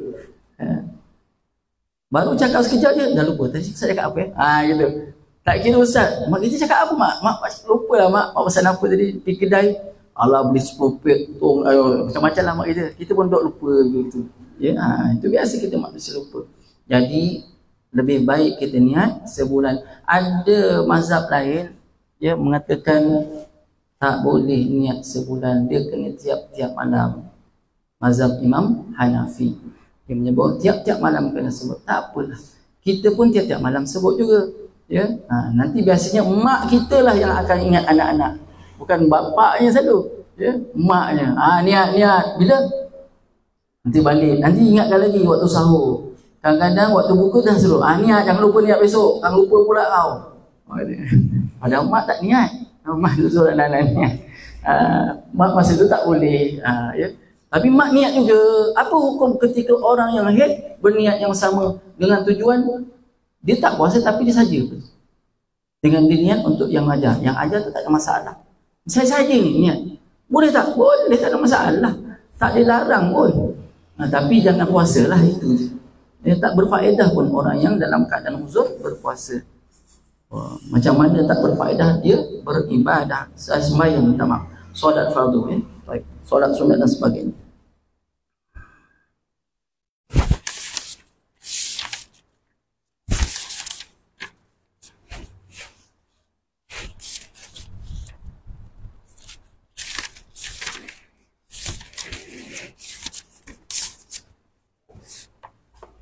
Baru cakap sekejap je dah lupa. Tadi saya cakap apa ya? Gitu. Tak kira ustaz, mak kita cakap apa mak? Mak lupa lah mak. Mak pesan apa tadi di kedai? Alah beli 10 petong, macam-macam lah mak kita. Kita pun duk lupa gitu. Ya, itu biasa kita manusia lupa. Jadi lebih baik kita niat sebulan. Ada mazhab lain ya mengatakan tak boleh niat sebulan, dia kena tiap-tiap malam. Mazhab Imam Hanafi, dia menyebut tiap-tiap malam kena sebut. Tak apalah, kita pun tiap-tiap malam sebut juga, ya. Nanti biasanya mak kita lah yang akan ingat anak-anak, bukan bapaknya selalu, ya, maknya. Niat bila nanti balik, nanti ingatkan lagi waktu sahur. Kadang-kadang waktu buku dah suruh, niat, jangan lupa niat besok. Jangan lupa pula kau. Padahal mak tak niat. Mak tu suruh anak-anak niat. Mak masa tu tak boleh. Ya. Tapi mak niat juga. Apa hukum ketika orang yang haid berniat yang sama dengan tujuan dia tak puasa tapi dia saja. Dengan dia niat untuk yang ajar. Yang ajar tu tak ada masalah. Saya saja ni niat. Boleh tak? Boleh, tak ada masalah. Tak dilarang pun. Tapi jangan puasalah, itu je. Tak berfaedah pun orang yang dalam keadaan uzur berpuasa. Macam mana tak berfaedah dia beribadah, sembahyang, minta maaf, solat fardu, baik, solat sunat dan sebagainya.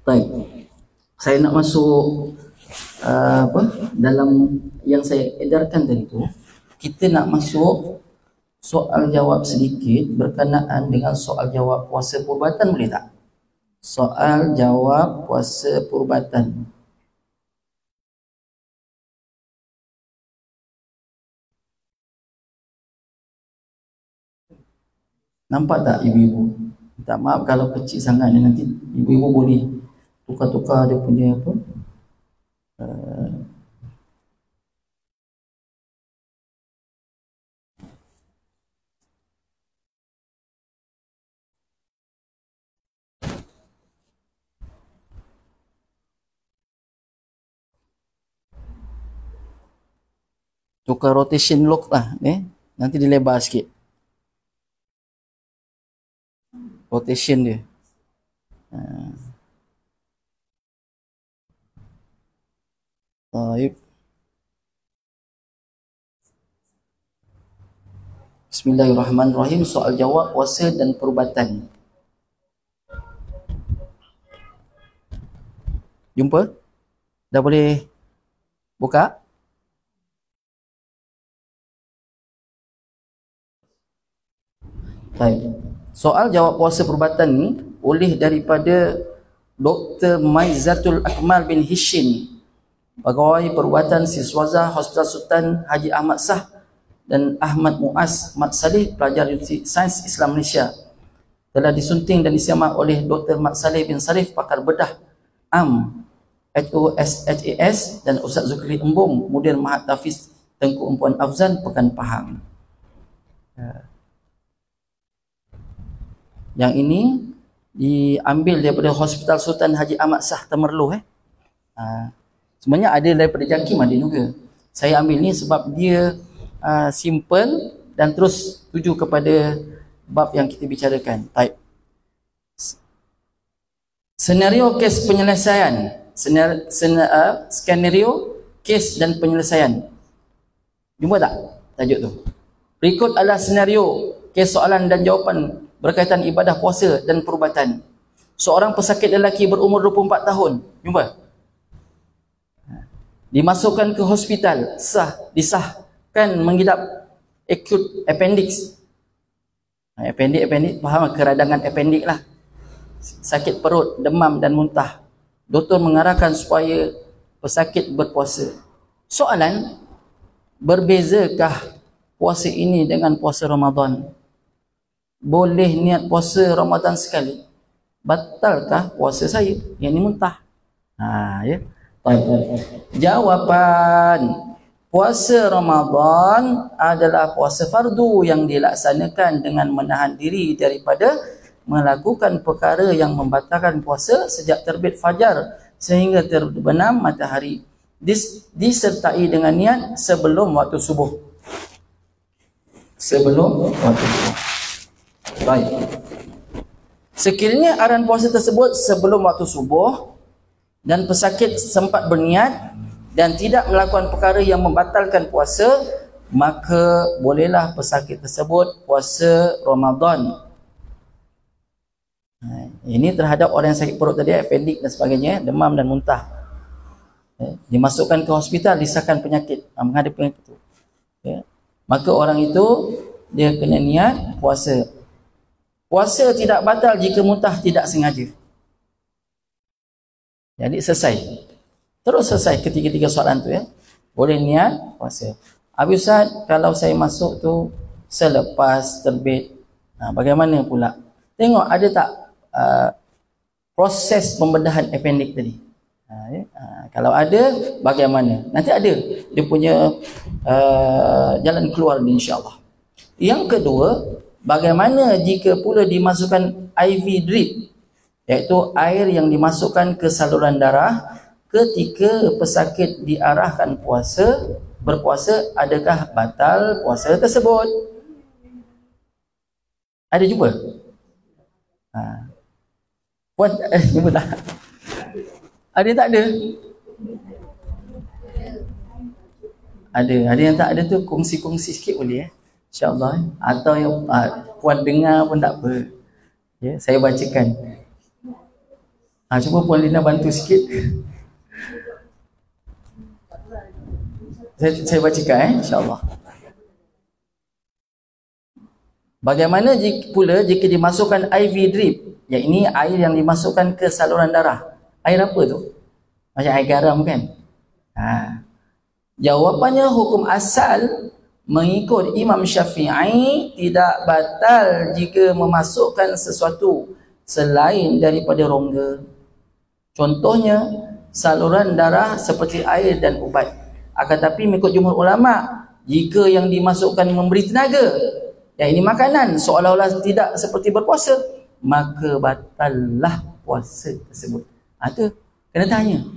Baik. Saya nak masuk dalam yang saya edarkan tadi tu. Kita nak masuk soal jawab sedikit berkenaan dengan soal jawab puasa perubatan, boleh tak? Soal jawab puasa perubatan. Nampak tak ibu-ibu? Minta maaf kalau kecil sangat, nanti ibu-ibu boleh tukar-tukar dia punya apa? Tukar rotation lock lah, nanti dilebar sikit rotation dia. Bismillahirrahmanirrahim. Soal jawab puasa dan perubatan. Jumpa? Dah boleh buka? Baik. Soal jawab puasa perubatan ni oleh daripada Dr. Maizatul Akmal bin Hishim, pegawai perubatan Siswaza Hospital Sultan Haji Ahmad Shah, dan Ahmad Muaz Mat Saleh, pelajar Universiti Sains Islam Malaysia, telah disunting dan disiamak oleh Dr. Mat Saleh bin Sarif, pakar bedah Am HOSHAS, dan Ustaz Zulkifli Embong, Mudir Mahat Tafiz Tengku Empuan Afzan, Pekan Pahang. Yang ini diambil daripada Hospital Sultan Haji Ahmad Shah Temerloh. Sebenarnya ada daripada JAKIM, ada juga. Saya ambil ni sebab dia simple dan terus tuju kepada bab yang kita bicarakan. Baik. Senario kes penyelesaian. Skenario kes dan penyelesaian. Jumpa tak tajuk tu? Berikut adalah senario kes soalan dan jawapan berkaitan ibadah puasa dan perubatan. Seorang pesakit lelaki berumur 24 tahun, jumpa? Dimasukkan ke hospital, disahkan mengidap acute appendix. Appendix faham, keradangan appendix lah. Sakit perut, demam dan muntah. Doktor mengarahkan supaya pesakit berpuasa. Soalan, berbezakah puasa ini dengan puasa Ramadan? Boleh niat puasa Ramadan sekali, batalkah puasa saya? Yang ni muntah. Ya. Jawapan, puasa Ramadan adalah puasa fardu yang dilaksanakan dengan menahan diri daripada melakukan perkara yang membatalkan puasa sejak terbit fajar sehingga terbenam matahari, disertai dengan niat sebelum waktu subuh. Sebelum waktu subuh. Baik. Sekiranya arahan puasa tersebut sebelum waktu subuh dan pesakit sempat berniat dan tidak melakukan perkara yang membatalkan puasa, maka bolehlah pesakit tersebut puasa Ramadan. Ini terhadap orang yang sakit perut tadi, appendix dan sebagainya, demam dan muntah. Dimasukkan ke hospital, disahkan penyakit, menghadapi penyakit itu. Maka orang itu dia kena niat puasa. Puasa tidak batal jika muntah tidak sengaja. Jadi selesai. Terus selesai ketiga-tiga soalan tu, boleh niat puasa. Habis Ustaz, kalau saya masuk tu selepas terbit, bagaimana pula? Tengok ada tak proses pembedahan appendix tadi. Kalau ada, bagaimana? Nanti ada dia punya jalan keluar ni, insya-Allah. Yang kedua, bagaimana jika pula dimasukkan IV drip, iaitu air yang dimasukkan ke saluran darah ketika pesakit diarahkan berpuasa, adakah batal puasa tersebut? Ada jumpa? Puan jumpa tak? Ada tak ada? Ada yang tak ada tu kongsi-kongsi sikit boleh InsyaAllah. Atau yang puan dengar pun tak apa. Saya bacakan. Cuba Puan Lina bantu sikit. Saya bacakan insya-Allah. Bagaimana pula jika dimasukkan IV drip, yang ini air yang dimasukkan ke saluran darah. Air apa tu? Macam air garam kan? Jawapannya hukum asal mengikut Imam Syafi'i tidak batal jika memasukkan sesuatu selain daripada rongga. Contohnya saluran darah seperti air dan ubat. Akan tapi mengikut jumhur ulama, jika yang dimasukkan memberi tenaga, yang ini makanan, seolah-olah tidak seperti berpuasa, maka batallah puasa tersebut. Itu kena tanya,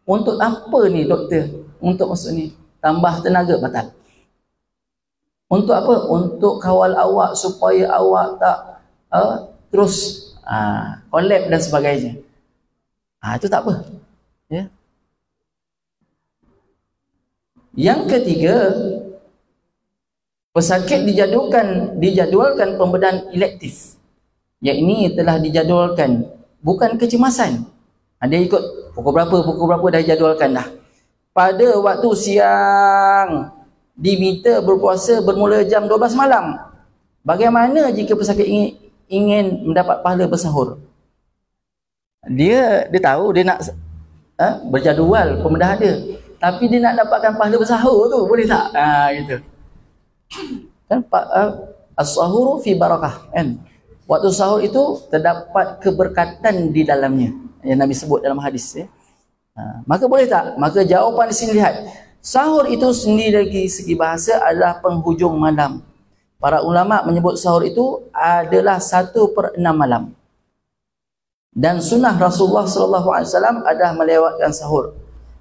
untuk apa ni doktor? Untuk maksud ni tambah tenaga, batal. Untuk apa? Untuk kawal awak supaya awak tak terus collapse dan sebagainya. Itu tak apa. Ya. Yang ketiga, pesakit dijadualkan pembedahan elektif. Yang ini telah dijadualkan, bukan kecemasan. Dia ikut pukul berapa dah dijadualkan dah. Pada waktu siang diminta berpuasa bermula jam 12 malam. Bagaimana jika pesakit ingin mendapat pahala bersahur? Dia tahu dia nak berjadual pembedahan dia, tapi dia nak dapatkan pahala bersahur tu, boleh tak? Gitu. Kan as-sahuru fi barakah, kan? Waktu sahur itu terdapat keberkatan di dalamnya, yang Nabi sebut dalam hadis, ya. Maka boleh tak? Maka jawapan di sini lihat. Sahur itu sendiri dari segi bahasa adalah penghujung malam. Para ulama menyebut sahur itu adalah 1/6 malam. Dan sunnah Rasulullah SAW adalah melewatkan sahur.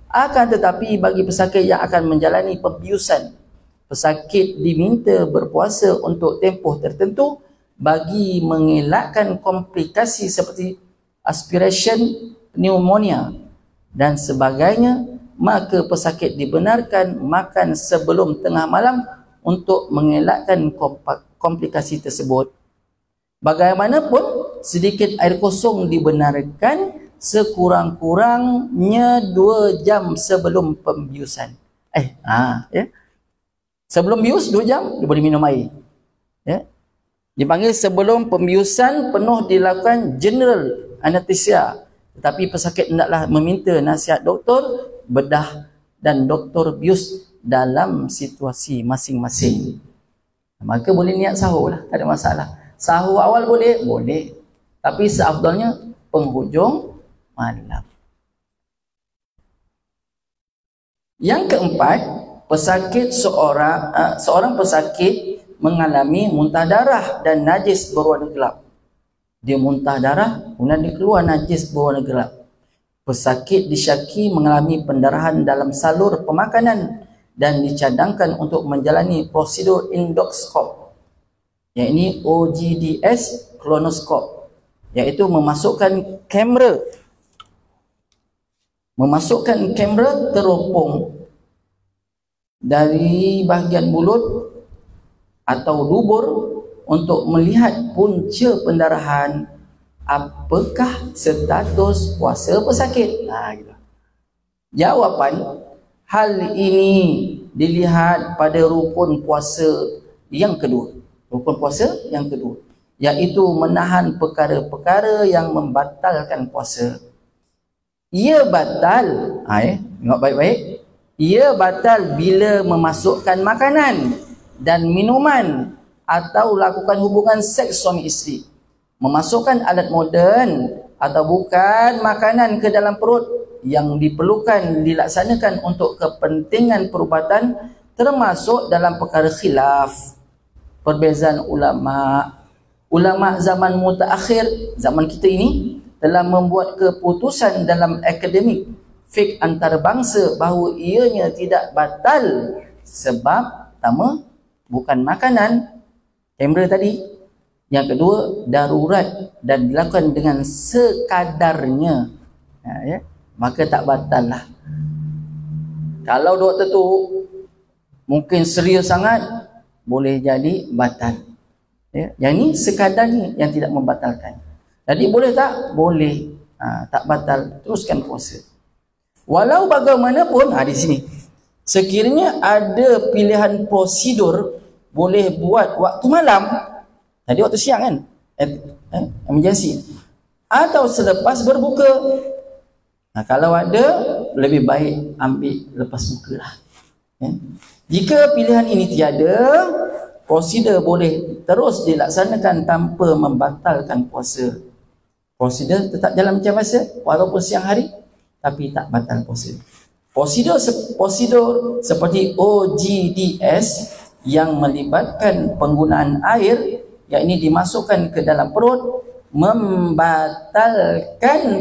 Akan tetapi bagi pesakit yang akan menjalani pembiusan, pesakit diminta berpuasa untuk tempoh tertentu bagi mengelakkan komplikasi seperti aspiration, pneumonia dan sebagainya. Maka pesakit dibenarkan makan sebelum tengah malam untuk mengelakkan komplikasi tersebut. Bagaimanapun, sedikit air kosong dibenarkan sekurang-kurangnya 2 jam sebelum pembiusan. Ya. Sebelum bius 2 jam dia boleh minum air. Ya. Dipanggil sebelum pembiusan penuh dilakukan general anesthesia. Tetapi pesakit hendaklah meminta nasihat doktor bedah dan doktor bius dalam situasi masing-masing. Maka boleh niat sahur lah, tak ada masalah. Sahur awal boleh? Boleh. Tapi seafdalnya penghujung malam. Yang keempat, seorang pesakit mengalami muntah darah dan najis berwarna gelap. Dia muntah darah, kemudian dia keluar najis berwarna gelap. Pesakit disyaki mengalami pendarahan dalam salur pemakanan dan dicadangkan untuk menjalani prosedur endoskop. Yang ini OGDS colonoscope, iaitu memasukkan kamera teropong dari bahagian mulut atau dubur untuk melihat punca pendarahan. Apakah status puasa pesakit? Gitu. Jawapan, hal ini dilihat pada rukun puasa yang kedua. Rukun puasa yang kedua, iaitu menahan perkara-perkara yang membatalkan puasa. Ia batal, tengok baik-baik. Ia batal bila memasukkan makanan dan minuman atau lakukan hubungan seks suami isteri. Memasukkan alat moden atau bukan makanan ke dalam perut yang diperlukan dilaksanakan untuk kepentingan perubatan termasuk dalam perkara khilaf. Perbezaan ulama zaman mutaakhir, zaman kita ini, telah membuat keputusan dalam akademik fiqh antarabangsa bahawa ianya tidak batal sebab pertama, bukan makanan, kamera tadi. Yang kedua, darurat dan dilakukan dengan sekadarnya. Ya, maka tak batal lah. Kalau doktor tu mungkin serius sangat, boleh jadi batal. Ya, yang ni sekadarnya yang tidak membatalkan. Jadi boleh tak? Boleh. tak batal, teruskan puasa. Walau bagaimanapun, di sini sekiranya ada pilihan prosedur, boleh buat waktu malam, tadi waktu siang kan, emergency, atau selepas berbuka. Kalau ada, lebih baik ambil lepas buka lah. Jika pilihan ini tiada, prosedur boleh terus dilaksanakan tanpa membatalkan puasa. Prosedur tetap jalan macam biasa, walaupun siang hari, tapi tak batal puasa. Prosedur seperti OGDS yang melibatkan penggunaan air, yang ini dimasukkan ke dalam perut, membatalkan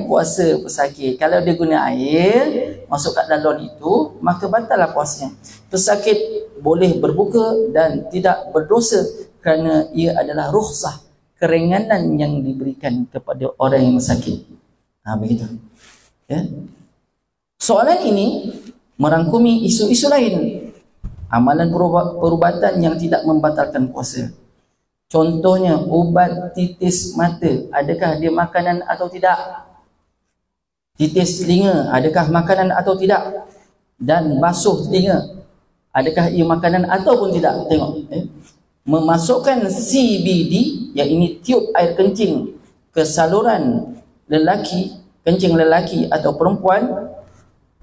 puasa pesakit. Kalau dia guna air masuk kat dalam itu, maka batallah puasanya. Pesakit boleh berbuka dan tidak berdosa kerana ia adalah rukhsah, keringanan yang diberikan kepada orang yang sakit. Begitu. Soalan ini merangkumi isu-isu lain, amalan perubatan yang tidak membatalkan puasa. Contohnya, ubat titis mata, adakah dia makanan atau tidak? Titis telinga, adakah makanan atau tidak? Dan basuh telinga, adakah ia makanan ataupun tidak? Tengok. Memasukkan CBD, yang ini tiup air kencing, ke saluran lelaki, kencing lelaki atau perempuan,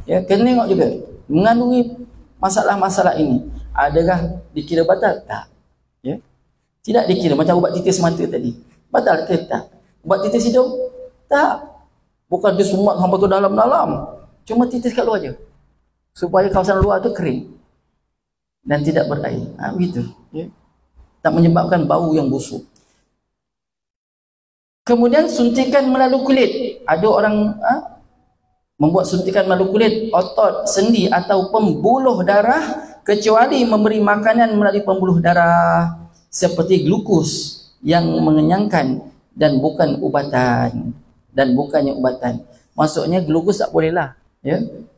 kena tengok juga mengandungi masalah-masalah ini. Adakah dikira batal? Tak. Tidak dikira macam ubat titis mata tadi. Batal ke tak? Ubat titis hidung? Tak. Bukan dia sumat sampai ke dalam-dalam. Cuma titis kat luar je. Supaya kawasan luar tu kering dan tidak berair. Begitu. Tak menyebabkan bau yang busuk. Kemudian suntikan melalui kulit. Ada orang membuat suntikan melalui kulit, otot, sendi atau pembuluh darah, kecuali memberi makanan melalui pembuluh darah seperti glukos yang mengenyangkan dan bukan ubatan, Maksudnya glukos tak boleh lah,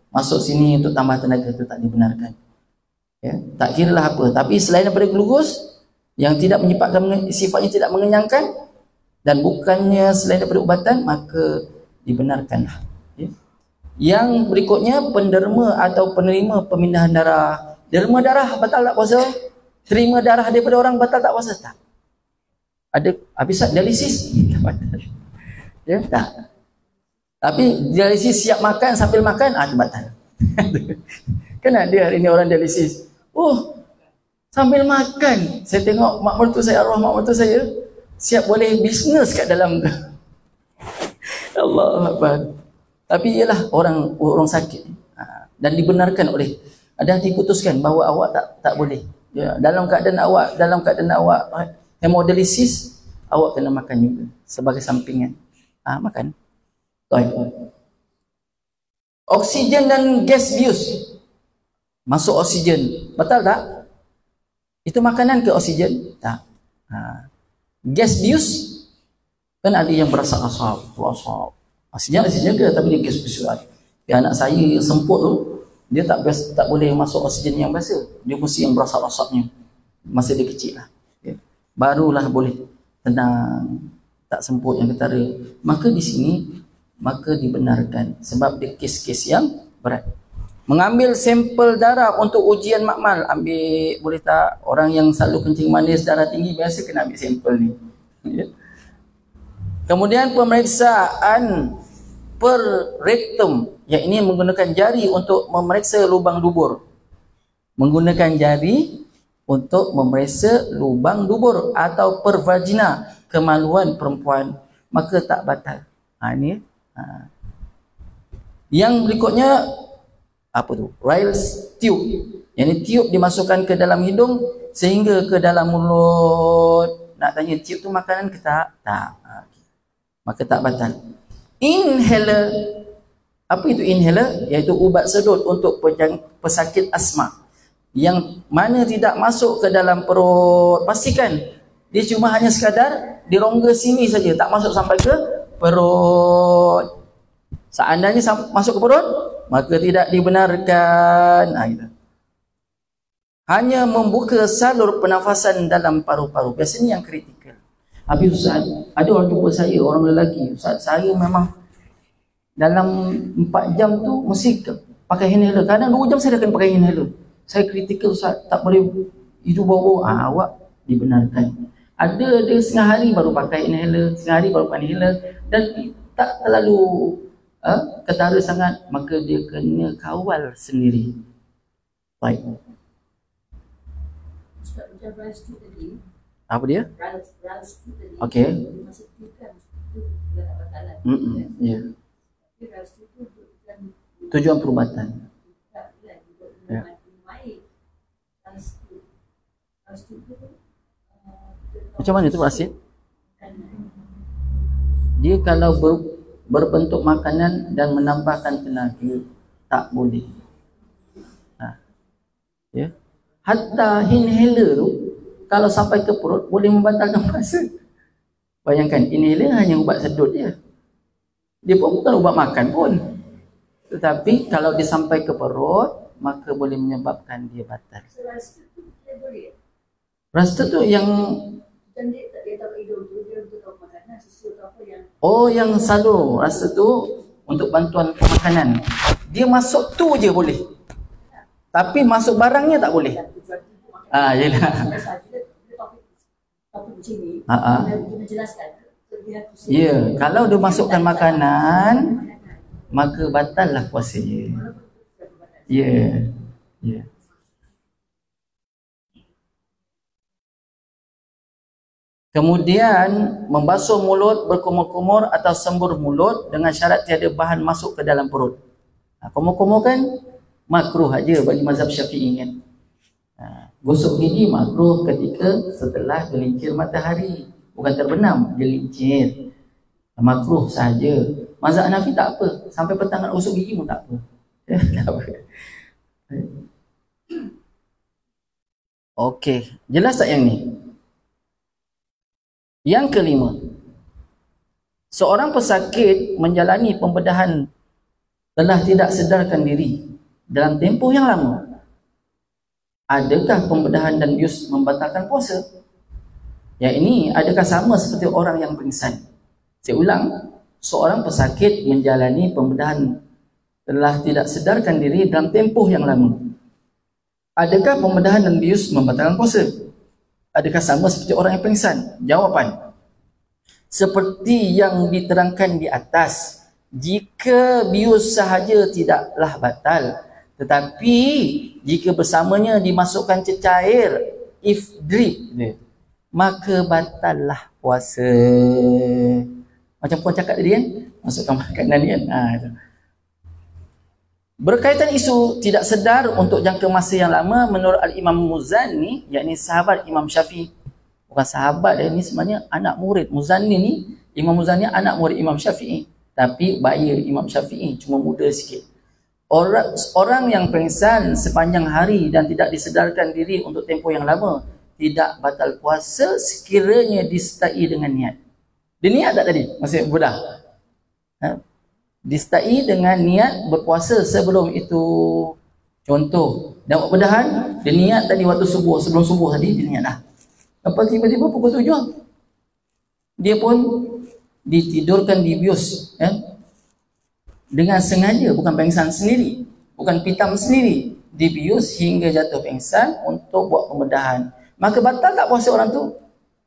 masuk sini untuk tambah tenaga, itu tak dibenarkan. Tak kira lah apa. Tapi selain daripada glukos yang tidak menyebabkan, sifatnya tidak mengenyangkan dan bukannya selain daripada ubatan, maka dibenarkanlah. Yang berikutnya, penderma atau penerima pemindahan darah. Derma darah batal tak puasa? Terima darah daripada orang batal tak puasa? Tak. Ada habis dialisis? Tak batal. Tak. Tapi dialisis siap makan sambil makan, itu batal. Kan ada hari ni orang dialisis. Sambil makan. Saya tengok mak mertua saya, arwah mak mertua saya, siap boleh bisnes kat dalam tu. Allah Akbar. Tapi ialah orang sakit, dan dibenarkan oleh, dan diputuskan bahawa awak tak boleh. Dalam keadaan awak hemodialisis, awak kena makan juga sebagai sampingan. Makan. Baik. Oksigen dan gas bius. Masuk oksigen, batal tak? Itu makanan ke oksigen? Tak. Gas bius, kan ada yang berasap-asap, oksigen ke, tapi dia gas bius. Anak saya yang semput tu, dia tak boleh masuk oksigen yang biasa, dia mesti yang berasap-asapnya masa dia kecil lah. Barulah boleh tenang, tak semput yang ketara. Maka di sini dibenarkan sebab dia kes-kes yang berat. Mengambil sampel darah untuk ujian makmal, ambil boleh tak? Orang yang selalu kencing manis, darah tinggi, biasa kena ambil sampel ni. Kemudian pemeriksaan per rectum, yang ini menggunakan jari untuk memeriksa lubang dubur. Menggunakan jari untuk memeriksa lubang dubur atau per vagina, kemaluan perempuan, maka tak batal. Ini. Yang berikutnya apa tu? Riles tube. Yang ini tube dimasukkan ke dalam hidung sehingga ke dalam mulut. Nak tanya tube tu makanan ke tak? Tak. Maka tak batal. Inhaler. Apa itu inhaler? Iaitu ubat sedut untuk pesakit asma, yang mana tidak masuk ke dalam perut. Pastikan dia cuma hanya sekadar di rongga sini saja, tak masuk sampai ke perut. Seandainya masuk ke perut, maka tidak dibenarkan. Gitu. Hanya membuka salur pernafasan dalam paru-paru. Biasanya yang kritikal. Habis Ustaz, ada orang jumpa saya, orang lelaki, Ustaz, saya memang dalam 4 jam tu mesti pakai inhaler. Kadang 2 jam saya dah kena pakai inhaler. Saya kritikal, Ustaz, tak boleh hidup bau-bau. Awak dibenarkan. Ada setengah hari baru pakai inhaler, setengah hari baru pakai inhaler, dan tak terlalu ketara sangat, maka dia kena kawal sendiri. Baik. Ustaz, macam rice tu tadi. Apa dia? Rice tu tadi. Okey. Masa tu kan, tu juga tak batalan. Ya. Tapi rice tu bukan Tujuan perubatan. Ya. Rice tu Macam mana tu, Pak Asid? Dia kalau berbentuk makanan dan menambahkan tenaga, tak boleh. Ya. Hatta inhaler tu kalau sampai ke perut boleh membatalkan puasa. Bayangkan, inhaler hanya ubat sedut je. Dia pun bukan ubat makan pun. Tetapi kalau dia sampai ke perut, maka boleh menyebabkan dia batal. Rasa tu dia boleh. Rasa tu yang Dia tahu hidung tu, dia untuk tahu makanan, susu atau apa yang... Oh, yang selalu rasa tu untuk bantuan makanan. Dia masuk tu je boleh. Tapi masuk barangnya tak boleh. Yelah. Ya, kalau dia masukkan makanan, maka batallah puasa dia. Ya. Ya. Kemudian membasuh mulut, berkumur-kumur atau sembur mulut dengan syarat tiada bahan masuk ke dalam perut. Kumur-kumur kan makruh aja bagi mazhab Syafi'i kan. Gosok gigi makruh ketika setelah gelincir matahari, bukan terbenam, gelincir. Makruh saja. Mazhab Hanafi tak apa, sampai petang nak gosok gigi pun tak apa. Tak apa. Okey, jelas tak yang ni? Yang kelima, seorang pesakit menjalani pembedahan telah tidak sedarkan diri dalam tempoh yang lama. Adakah pembedahan dan bius membatalkan puasa? Yang ini adakah sama seperti orang yang pingsan? Saya ulang, seorang pesakit menjalani pembedahan telah tidak sedarkan diri dalam tempoh yang lama. Adakah pembedahan dan bius membatalkan puasa? Adakah sama seperti orang yang pingsan? Jawapan, seperti yang diterangkan di atas, jika bius sahaja tidaklah batal, tetapi jika bersamanya dimasukkan cecair ifdrib, maka batallah puasa. Macam puan cakap tadi kan, masukkan makanan kan. Itu. Berkaitan isu tidak sedar untuk jangka masa yang lama, menurut Al-Imam Muzanni, yakni sahabat Imam Syafi'i, bukan sahabat dia, ni sebenarnya anak murid. Muzanni ni, Imam Muzanni anak murid Imam Syafi'i, tapi baya Imam Syafi'i, cuma muda sikit. Orang yang pengsan sepanjang hari dan tidak disedarkan diri untuk tempoh yang lama, tidak batal puasa sekiranya disertai dengan niat. Dia niat tak tadi? Masih bedah. Disertai dengan niat berpuasa sebelum itu. Contoh, dah buat bedahan, dia niat tadi waktu subuh, sebelum subuh tadi dia niat dah. Lepas tiba-tiba pukul 7 dia pun ditidurkan di bius, dengan sengaja, bukan pengsan sendiri, bukan pitam sendiri, di bius hingga jatuh pengsan untuk buat pembedahan. Maka batal tak puasa orang tu?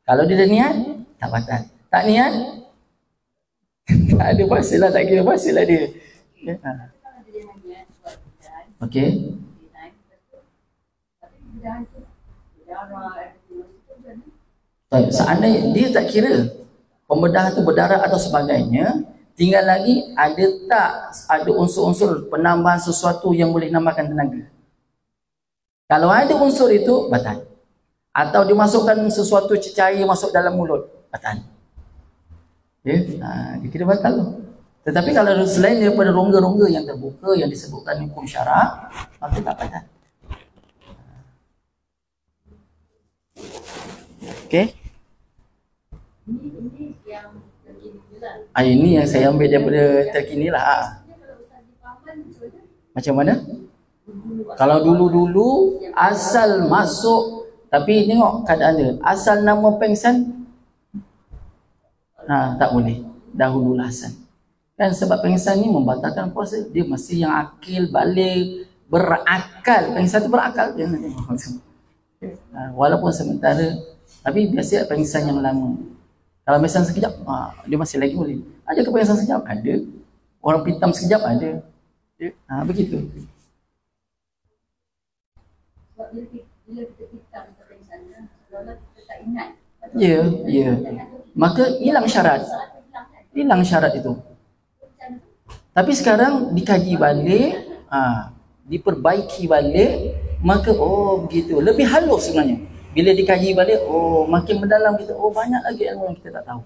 Kalau dia dah niat, tak batal. Tak niat, tak ada puasa lah, tak kira puasa lah dia. Okey. Seandainya dia tak kira pembedahan tu berdarah atau sebagainya, tinggal lagi ada tak ada unsur-unsur penambahan sesuatu yang boleh nambahkan tenaga. Kalau ada unsur itu, batal. Atau dimasukkan sesuatu cecair masuk dalam mulut, batal. Dia kira batal tu. Tetapi kalau selain daripada rongga-rongga yang terbuka yang disebutkan hukum syarak, maka tak batal. Okey. Ini yang terkini lah. Ini yang saya ambil daripada terkini lah. Macam mana? Kalau dulu-dulu asal masuk, tapi tengok keadaan dia. Asal nama pengsan, tak boleh. Dahulu lah asal. Kan sebab pengsan ni membatalkan puasa. Dia mesti yang akil, balik, berakal. Pengsan tu berakal. Walaupun sementara, tapi biasa pengsan yang lama. Kalau pengsan sekejap, dia masih lagi boleh. Ada ke pengsan sekejap? Ada. Orang pitam sekejap? Ada. Begitu. Sebab bila kita hitam pengsan, kalau kita tak ingat. Ya. Maka hilang syarat. Hilang syarat itu. Tapi sekarang dikaji balik, diperbaiki balik, maka begitu. Lebih halus sebenarnya. Bila dikaji balik, makin mendalam kita, banyak lagi ilmu yang kita tak tahu.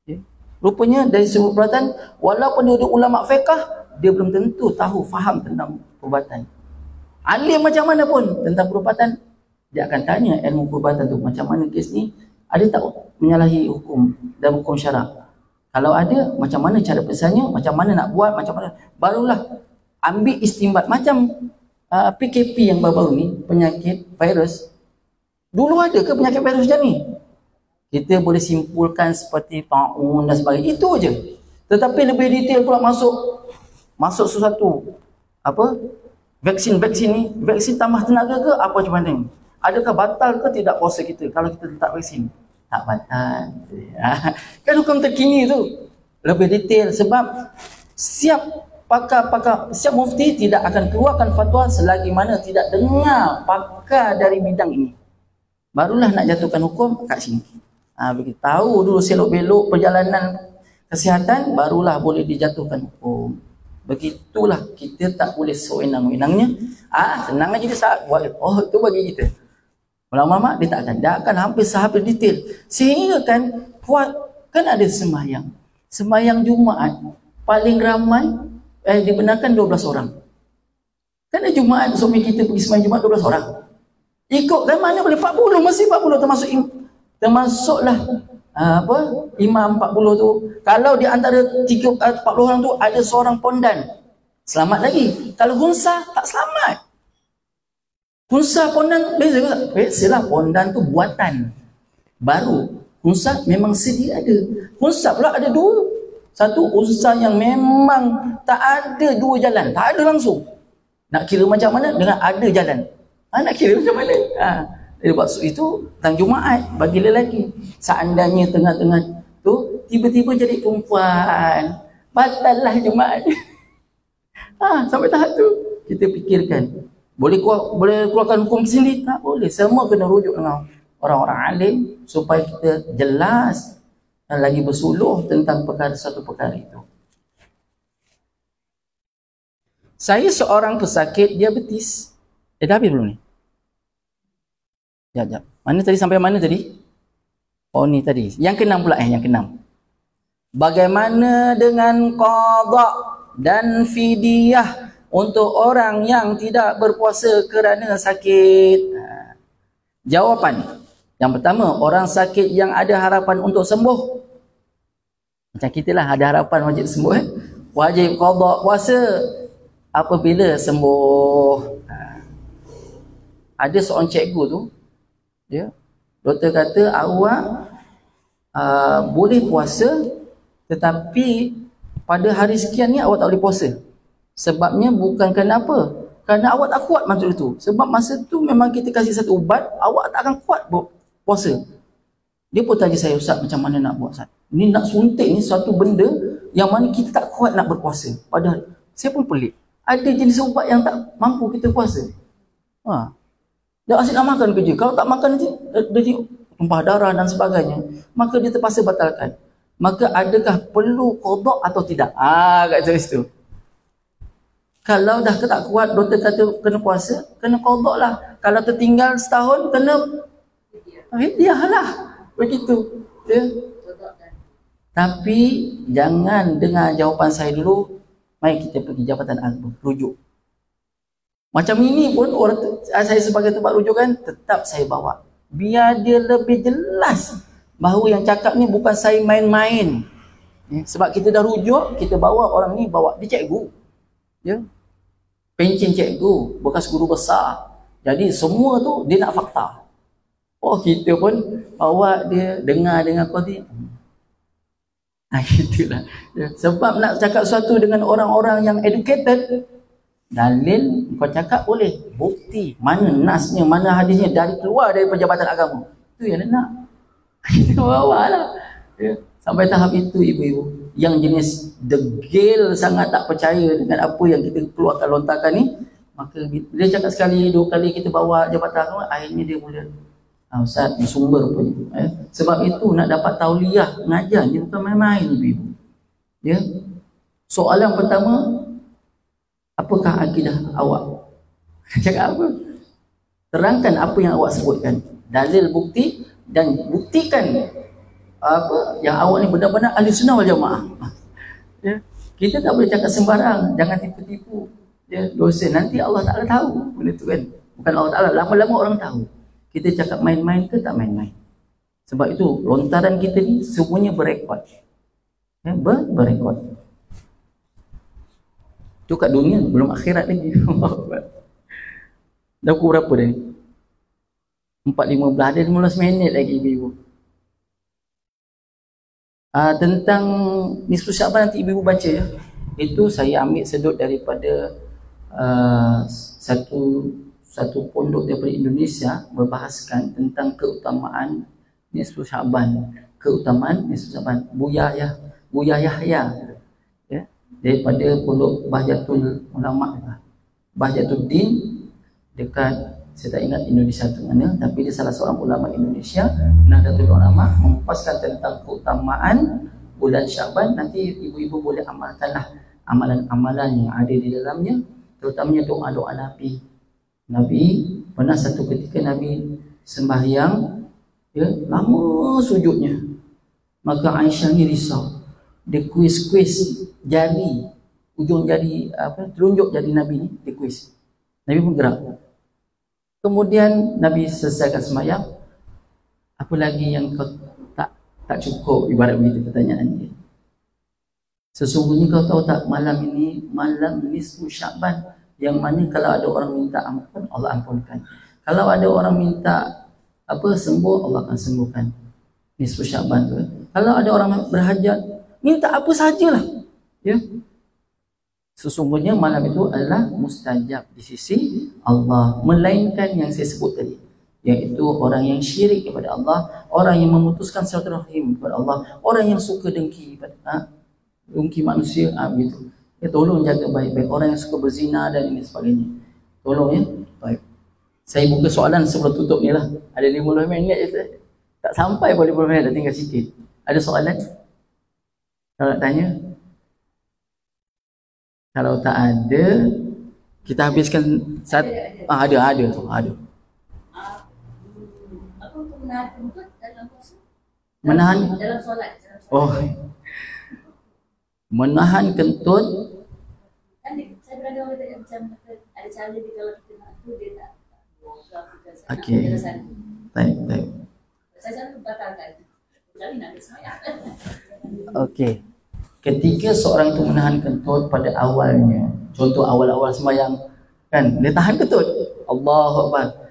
Okay. Rupanya dari segi perubatan, walaupun dia ulama fiqh, dia belum tentu tahu, faham tentang perubatan. Alim macam mana pun tentang perubatan, dia akan tanya ilmu perubatan tu, macam mana kes ni, ada tak menyalahi hukum dan hukum syarak. Kalau ada, macam mana cara pesannya, macam mana nak buat, macam mana. Barulah ambil istimbat. Macam PKP yang baru-baru ni, penyakit virus. Dulu ada ke penyakit virus macam ni? Kita boleh simpulkan seperti ta'un dan sebagainya. Itu aja. Tetapi lebih detail pula masuk sesuatu. Vaksin ni, vaksin tambah tenaga ke apa macam mana? Adakah batal ke tidak puasa kita kalau kita letak vaksin? Tak batal. Kan hukum terkini tu lebih detail sebab siap mufti tidak akan keluarkan fatwa selagi mana tidak dengar pakar dari bidang ini. Barulah nak jatuhkan hukum kat sini. Begitu tahu dulu selok-belok perjalanan kesihatan, barulah boleh dijatuhkan hukum. Begitulah, kita tak boleh sewenang-wenangnya. Senang aja dia saat buat. Itu bagi kita. Ulama dia tak akan hampir sehabis detail. Sehingga kan kuat, kan ada sembahyang. Sembahyang Jumaat paling ramai dibenarkan 12 orang. Kan ada Jumaat, suami kita pergi sembahyang Jumaat 12 orang. Ikut kan mana boleh 40, masih 40 termasuklah imam 40 tu. Kalau di antara 40 orang tu ada seorang pondan, selamat lagi. Kalau gunsa tak selamat. Hunsa pondan beza ke? Bezalah, pondan tu buatan baru. Hunsa memang sedia ada. Hunsa pula ada dua. Satu hunsa yang memang tak ada dua jalan, tak ada langsung. Nak kira macam mana dengan ada jalan. Nak kira macam mana? Maksud itu tentang Jumaat bagi lelaki. Seandainya tengah-tengah tu tiba-tiba jadi perempuan, batallah Jumaat. Sampai tahap tu kita fikirkan. Boleh keluarkan hukum sendiri? Tak boleh. Semua kena rujuk dengan orang-orang alim supaya kita jelas dan lagi bersuluh tentang satu perkara itu. Saya seorang pesakit diabetes. Dah habis belum ni? Sekejap. Mana tadi, sampai mana tadi? Ni tadi. Yang ke-6 pula yang ke-6. Bagaimana dengan qada dan fidyah untuk orang yang tidak berpuasa kerana sakit? Jawapan. Yang pertama, orang sakit yang ada harapan untuk sembuh. Macam kita lah, ada harapan wajib sembuh. Wajib qada puasa apabila sembuh. Ada seorang cikgu tu, doktor kata awak boleh puasa, tetapi pada hari sekian ni awak tak boleh puasa. Sebabnya bukan kerana apa? Kerana awak tak kuat masa itu. Sebab masa tu memang kita kasih satu ubat, awak tak akan kuat puasa. Dia pun tanya saya, Ustaz, macam mana nak buat, Ustaz? Ni nak suntik ni suatu benda yang mana kita tak kuat nak berpuasa. Padahal saya pun pelik. Ada jenis ubat yang tak mampu kita puasa. Dia asyik nak makan kerja. Kalau tak makan nanti dia tumpah darah dan sebagainya. Maka dia terpaksa batalkan. Maka adakah perlu qada atau tidak? Kat situ. Kalau dah tak kuat, doktor kata kena puasa, kena qada lah. Kalau tertinggal setahun, kena fidyah lah. Begitu. Tapi jangan dengar jawapan saya dulu. Mari kita pergi Jabatan Agama, rujuk. Macam ini pun saya sebagai tempat rujukan, tetap saya bawa. Biar dia lebih jelas bahawa yang cakap ni bukan saya main-main. Sebab kita dah rujuk, kita bawa orang ni, bawa dia cikgu. Pencen cikgu, bekas guru besar. Jadi semua tu dia nak fakta. Kita pun bawa dia dengar kau ni. Itulah. Sebab nak cakap sesuatu dengan orang-orang yang educated, dalil kau cakap boleh, bukti mana nasnya, mana hadisnya dari keluar dari Jabatan Agama, itu yang dia nak. Kita bawa lah. Sampai tahap itu ibu-ibu yang jenis degil sangat tak percaya dengan apa yang kita keluarkan lontarkan ni, maka dia cakap sekali dua kali kita bawa Jabatan Agama, akhirnya dia mula Ustaz bersumber punya. Sebab itu nak dapat tauliah mengajar dia bukan main-main ibu-ibu. Ya. Soalan pertama, apakah akidah awak? Cakap apa? Terangkan apa yang awak sebutkan, dalil, bukti, dan buktikan apa yang awak ni benar-benar ahli sunnah wal jamaah. Ya. Kita tak boleh cakap sembarang, jangan tipu-tipu. Ya, dosa nanti Allah Taala tahu benda tu kan. Bukan Allah Taala, lama-lama orang tahu. Kita cakap main-main ke tak main-main. Sebab itu lontaran kita ni semuanya berekod. Ya, berekod. Itu kat dunia, belum akhirat lagi. Dah pukul berapa dah ni? 4.15, ada 15 minit lagi ibu-ibu. Tentang nisfu Syaban nanti ibu-ibu baca ya. Itu saya ambil sedut daripada satu pondok daripada Indonesia berbahaskan tentang keutamaan nisfu Syaban. Keutamaan nisfu Syaban. Buya Yahya ya, daripada pondok Bahjatul Ulama, Bahjatul Din, dekat saya tak ingat Indonesia tu mana, tapi dia salah seorang ulama Indonesia, Nahdlatul Ulama, mengupas tentang keutamaan bulan Syaban. Nanti ibu-ibu boleh amalkanlah amalan-amalan yang ada di dalamnya, terutamanya doa-doa Nabi. Nabi pernah satu ketika Nabi sembahyang, ya, lama sujudnya. Maka Aisyah ni risau. Dia kuis-kuis jari, ujung jari telunjuk jari Nabi ni, dia kuis. Nabi pun gerak. Kemudian Nabi selesaikan sembahyang. Apa lagi yang kau tak cukup, ibarat begitu pertanyaan dia. Sesungguhnya kau tahu tak, malam ini malam nisfu Syaban, yang mana kalau ada orang minta ampun, Allah ampunkan. Kalau ada orang minta sembuh, Allah akan sembuhkan. Nisfu Syaban tu. Kalau ada orang berhajat, minta apa sajalah. Ya. Sesungguhnya malam itu adalah mustajab di sisi Allah, melainkan yang saya sebut tadi, iaitu orang yang syirik kepada Allah, orang yang memutuskan silaturahim kepada Allah, orang yang suka dengki dengki manusia, begitu. Ya, tolong jaga baik-baik orang yang suka berzina dan ini sebagainya. Tolong ya. Baik. Saya buka soalan sebelum tutup ni lah. Ada 50 minit je. Tak sampai pun 50 minit, dah tinggal sikit. Ada soalan? Kalau nak tanya? Kalau tak ada, kita habiskan ada tu, ada. Apa untuk menahan kentut dalam puasa? Menahan dalam solat. Oh. Menahan kentut. Kan saya pernah dengar dia macam ada cara dia kalau kita nak tu dia tak okey. Baik. Saya selalu batalkan. Jadi nak semayang. Okey. Ketika seorang itu menahan kentut pada awalnya, contoh awal-awal sembahyang kan, dia tahan kentut, Allahu Akbar.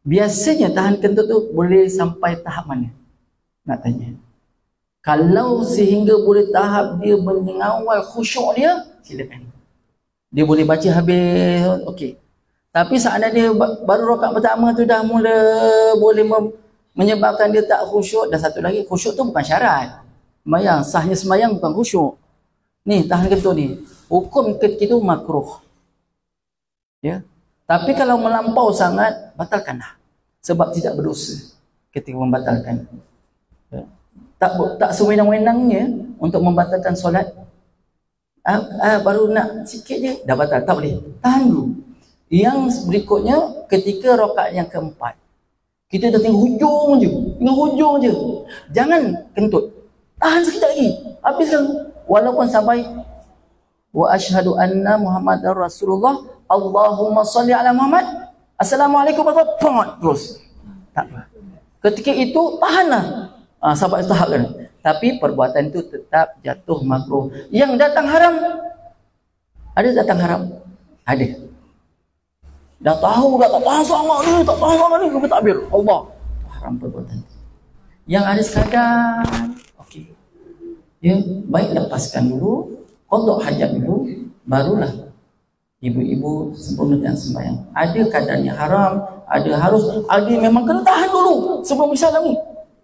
Biasanya tahan kentut tu boleh sampai tahap mana? Nak tanya. Kalau sehingga boleh tahap dia mengawal khusyuk dia, silakan. Dia boleh baca habis, okey. Tapi seandainya baru rakaat pertama tu dah mula boleh menyebabkan dia tak khusyuk, dan satu lagi, khusyuk tu bukan syarat. Sembayang, sahnya sembayang bukan khusyuk. Ni, tahan kentut ni. Hukum ketika itu makruh. Ya. Tapi kalau melampau sangat, batalkanlah. Sebab tidak berdosa ketika membatalkan. Ya. Tak sewenang-wenangnya untuk membatalkan solat. Baru nak sikit je, dah batal. Tak boleh. Tahan dulu. Yang berikutnya, ketika rakaat yang keempat. Kita dah tengok hujung je. Tengok hujung je. Jangan kentut. Tahan sekejap lagi. Habiskan. Walaupun sampai wa asyhadu anna Muhammadar Rasulullah, Allahumma salli ala Muhammad, Assalamualaikum warahmatullahi wabarakatuh. Terus. Tak apa. Ketika itu tahanlah. Sampai tahap kan. Tapi perbuatan itu tetap jatuh makruh. Yang datang haram, ada datang haram? Ada. Dah tahu dah tak tahan sangat ni, tak tahan sangat ni, kena takbir. Allah. Haram perbuatan. Yang ada sekadar, okey. Ya, baik lepaskan dulu, qada hajat dulu, barulah ibu-ibu sempurnakan sembahyang. Ada kadarnya haram, ada harus, ada memang kena tahan dulu sebelum bisa ni.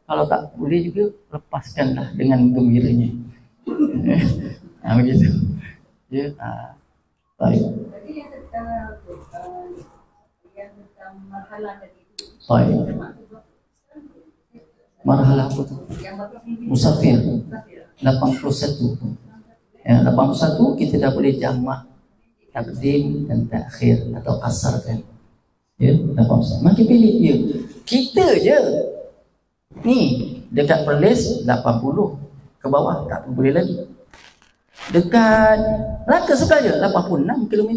Kalau tak boleh juga, lepaskanlah dengan gembiranya. Begitu. Ya, baik. Jadi yang tentang marhalah tadi itu. Baik. Marhalah apa tu? Musafir. 81. Ya, 81 kita dah boleh jamak takdim dan takhir atau qasar kan. Ya, 81. Makin pilih dia. Kita je. Ni dekat Perlis 80 ke bawah tak boleh lagi. Dekat Melaka suka je 86 km.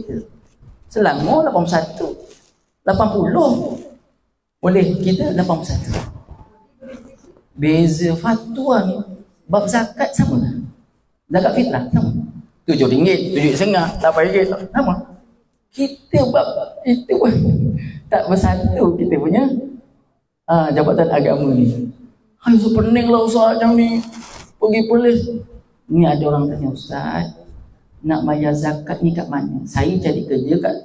Selangor 81. 80 boleh, kita 81. Beza fatwa ni bab zakat sama. Zakat fitrah sama. RM7, RM7.5, RM8 sama. Kita bab itu pun tak bersatu kita punya jabatan agama ni. Hai, sepening lah Ustaz macam ni. Pergi polis. Ni ada orang tanya, Ustaz, nak bayar zakat ni kat mana? Saya cari kerja kat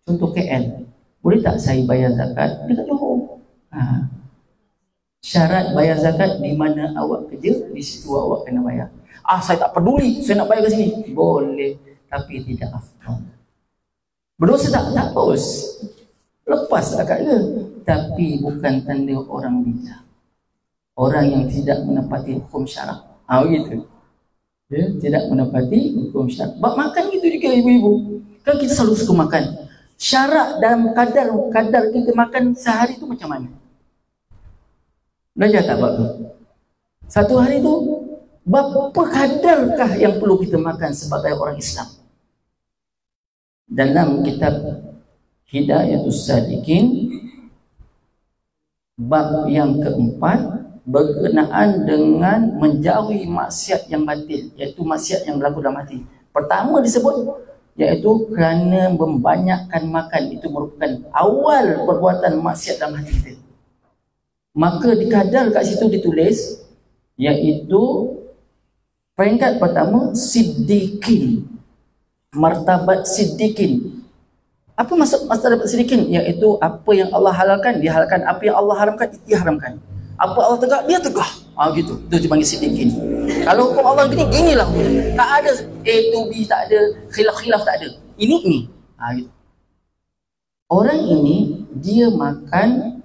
contoh KL. Boleh tak saya bayar zakat dekat Johor? Syarat bayar zakat di mana awak kerja, di situ awak kena bayar. Saya tak peduli, saya nak bayar ke sini. Boleh, tapi tidak afdal. Berdosa tak? Tak bos. Lepas zakat ke? Tapi bukan tanda orang bijak. Orang yang tidak menepati hukum syarak. Begitu. Ya, tidak menepati hukum syarak. Bab makan gitu juga ibu-ibu. Kan kita selalu suka makan. Syarak dalam kadar kita makan sehari tu macam mana? Belajar tak bab tu? Satu hari tu berapa kadarkah yang perlu kita makan sebagai orang Islam? Dalam kitab Hidayatus Sadiqin bab yang keempat berkenaan dengan menjauhi maksiat yang batil, iaitu maksiat yang berlaku dalam hati. Pertama disebut iaitu kerana membanyakkan makan, itu merupakan awal perbuatan maksiat dalam hati kita. Maka di kadar kat situ ditulis iaitu peringkat pertama siddiqin, martabat siddiqin. Apa maksud martabat siddiqin? Iaitu apa yang Allah halalkan dihalalkan, apa yang Allah haramkan diharamkan. Apa Allah tegak, dia tegak. Gitu. Itu dipanggil siddiqin. Kalau hukum Allah gini, ginilah. Tak ada A to B, tak ada khilaf-khilaf, tak ada. Ini. Gitu. Orang ini, dia makan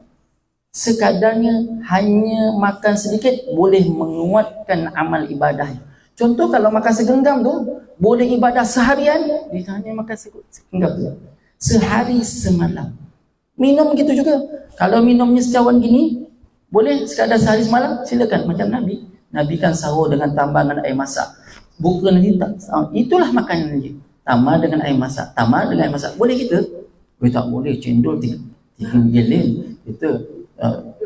sekadarnya, hanya makan sedikit, boleh menguatkan amal ibadah. Contoh kalau makan segenggam tu, boleh ibadah seharian, dia hanya makan segenggam tu. Sehari semalam. Minum gitu juga. Kalau minumnya secawan gini, boleh sekadar sehari semalam, silakan. Macam Nabi. Nabi kan sahur dengan tambahan air masak. Buka nanti tak. Itulah makanan dia. Tambah dengan air masak. Tambah dengan air masak. Boleh kita? Tak boleh. Cendol 3 gilin. Kita.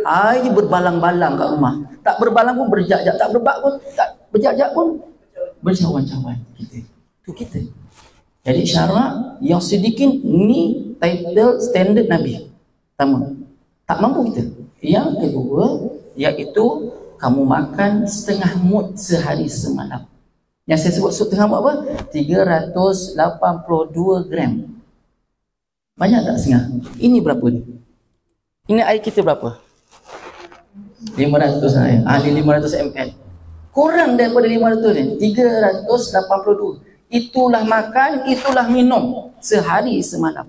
Air berbalang-balang kat rumah. Tak berbalang pun berjak-jak. Tak berbak pun, tak berjak-jak pun bercawan-cawan. Itu kita. Jadi syarak yang sedikit ni title standard Nabi. Pertama. Tak mampu kita. Yang kedua, iaitu kamu makan setengah mud sehari semalam. Yang saya sebut setengah mud apa? 382 gram. Banyak tak setengah? Ini berapa ni? Ini air kita berapa? 500 air. Ini 500 ml. Kurang daripada 500 ni. 382. Itulah makan, itulah minum sehari semalam.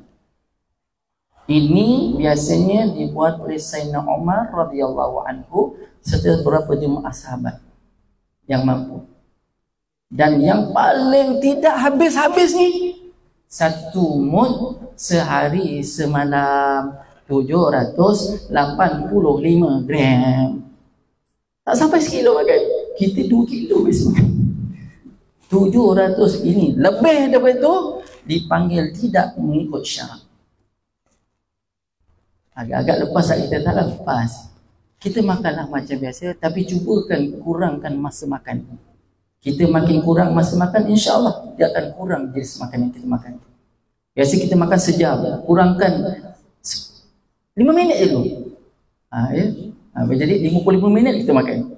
Ini biasanya dibuat oleh Sayyidina Umar radhiyallahu anhu serta beberapa jemaah sahabat yang mampu. Dan yang paling tidak habis-habis ni, 1 mud sehari semalam, 785 gram. Tak sampai sekilo makan. Kita 2 kilo biasa makan. 700 ini. Lebih daripada itu dipanggil tidak mengikut syarak. Agak-agak lepas tak kita tak lepas. Kita makanlah macam biasa, tapi cubakan kurangkan masa makan. Kita makin kurang masa makan, insya-Allah dia akan kurang jenis makanan yang kita makan. Biasa kita makan sejam, kurangkan 5 minit je dulu. Ya. Jadi 55 minit kita makan.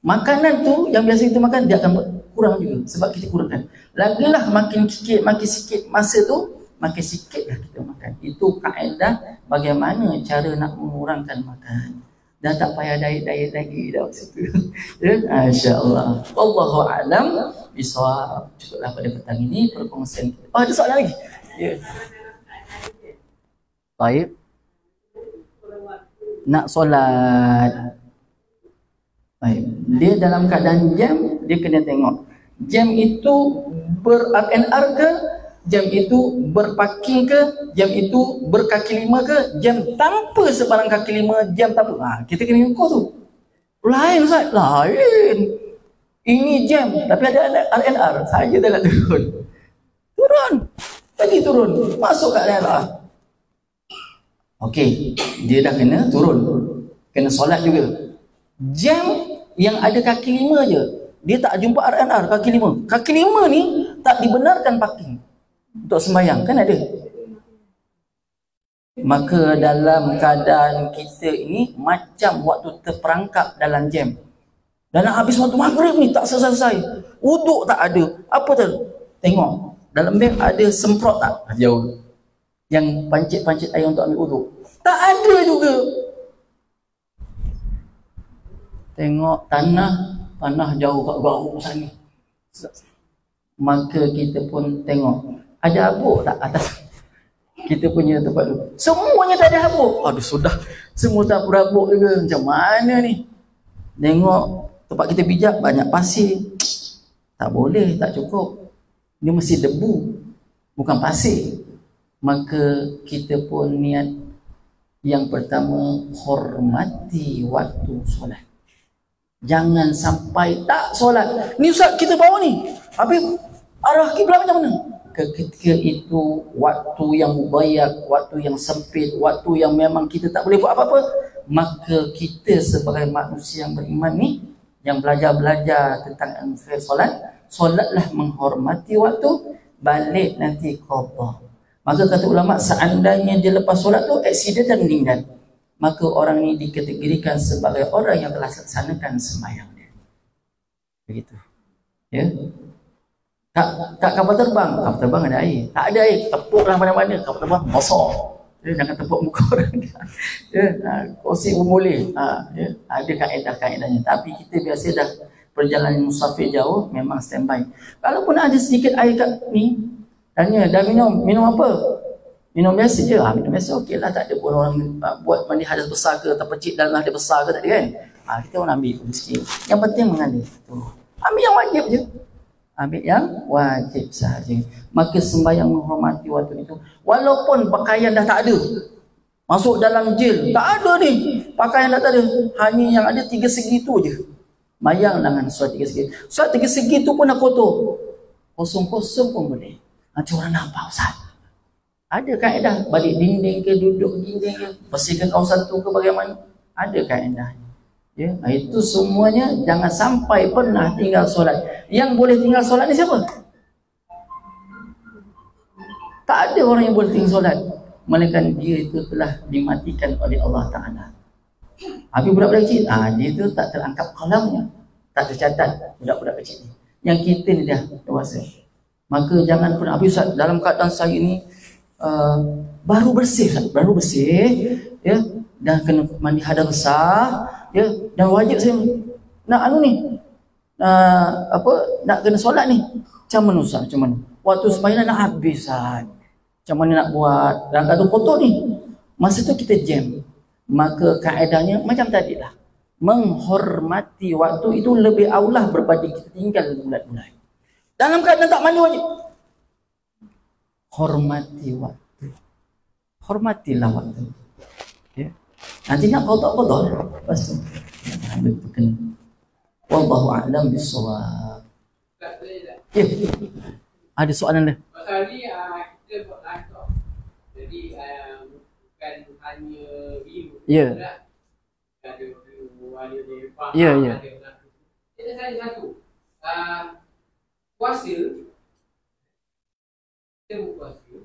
Makanan tu yang biasa kita makan dia akan kurang juga sebab kita kurangkan. Lagilah makin sikit masa tu makin sikitlah kita makan. Itu kaedah bagaimana cara nak mengurangkan makan. Dah tak payah diet lagi dah situ. Ya, masya-Allah. Wallahu a'lam bishawab. Cukuplah pada petang ini perkongsian kita. Oh, ada soalan lagi? Ya. Baik. Nak solat. Baik. Dia dalam keadaan jam, dia kena tengok. Jam itu ber-RNR ke? Jam itu berparking ke? Jam itu berkaki lima ke? Jam tanpa sebarang kaki lima, jam tanpa. Kita kena ukur tu. Lain Ustaz, lain. Ini jam, tapi ada RNR. Saja dah nak turun. Turun. Lagi turun. Masuk kat RNR. Okey, dia dah kena turun. Kena solat juga. Jam yang ada kaki lima je, dia tak jumpa RNR kaki lima. Kaki lima ni tak dibenarkan parking untuk sembahyang, kan ada. Maka dalam keadaan kita ini macam waktu terperangkap dalam jam. Dan nak habis waktu maghrib ni tak selesai. Wuduk tak ada. Apa tu? Tengok dalam beg ada semprot tak? Jauh. Yang pancit-pancit air untuk ambil wuduk. Tak ada juga. Tengok tanah jauh kat bawah sana. Maka kita pun tengok ada habuk tak atas kita punya tempat tu. Semuanya tak ada habuk. Aduh sudah, semua tak berhabuk juga. Macam mana ni? Tengok tempat kita pijak banyak pasir. Tak boleh, tak cukup. Dia mesti debu, bukan pasir. Maka kita pun niat yang pertama, hormati waktu solat. Jangan sampai tak solat. Ni Ustaz kita bawa ni, habis arah kiblat macam mana? Ketika itu waktu yang mubayyak, waktu yang sempit, waktu yang memang kita tak boleh buat apa-apa, maka kita sebagai manusia yang beriman ni, yang belajar tentang solatlah menghormati waktu, balik nanti qada. Maka kata ulama, seandainya dia lepas solat tu aksiden dan meninggal, maka orang ini dikategorikan sebagai orang yang telah laksanakan sembahyang dia. Begitu. Ya. Kat kapal terbang ada air. Tak ada air, tepuklah mana-mana, kapal terbang bosok. Ya, jangan tepuk muka orang. Ya, kursi pun boleh. Ya, ada kaedah-kaedahnya. Tapi kita biasa dah perjalanan musafir jauh, memang standby. Kalaupun ada sedikit air kat ni, tanya, dah minum apa? Minum biasa je. Minum biasa okeylah, tak ada pun orang buat mandi hadas besar ke, terpecik dalam hadas besar ke, tak ada kan? Kita orang ambil pun sikit. Yang penting mengalir. Ambil yang wajib je. Ambil yang wajib sahaja. Maka sembahyang menghormati waktu itu. Walaupun pakaian dah tak ada, masuk dalam jail, tak ada ni, pakaian dah tak ada, hanya yang ada 3 segi tu je. Mayang dengan surat 3 segi. Surat 3 segi tu pun nak kotor, kosong-kosong pun boleh. Nanti orang nampak Ustaz. Ada kaedah, balik dinding ke, duduk dinding ke, bersihkan kawasan tu ke, bagaimana? Ada kaedah. Ya, itu semuanya jangan sampai pernah tinggal solat. Yang boleh tinggal solat ni siapa? Tak ada orang yang boleh tinggal solat, melainkan dia itu telah dimatikan oleh Allah Ta'ala. Habis budak-budak kecil, dia tu tak terangkap kalamnya, tak tercatat budak-budak kecil ni. Yang kita ni dah dewasa. Maka jangan pernah, habis Ustaz, dalam keadaan saya ni baru bersih Ustaz, baru bersih, ya, dah kena mandi hadas besar, ya, dan wajib saya nak nak kena solat ni. Macam mana Ustaz? Macam mana? Waktu sembahyang nak habis Ustaz. Macam mana nak buat? Dan kadang kotor ni. Masa tu kita jam. Maka kaedahnya macam tadilah. Menghormati waktu itu lebih aulah berbanding kita tinggal bulat-bulat. Dalam keadaan tak mandi wajib. Hormati waktu. Hormatilah waktu. Ya. Nanti nak kotor-kotor. Lepas tu. Betul kena. Wallahu a'lam bishawab. Ya. Ada soalan dah. Pasal ni kita buat lantak. Jadi bukan hanya view. Ya. Ada view, ada lepak. Ya, ya. Jadi saya satu. Puasa. Kita berpuasa.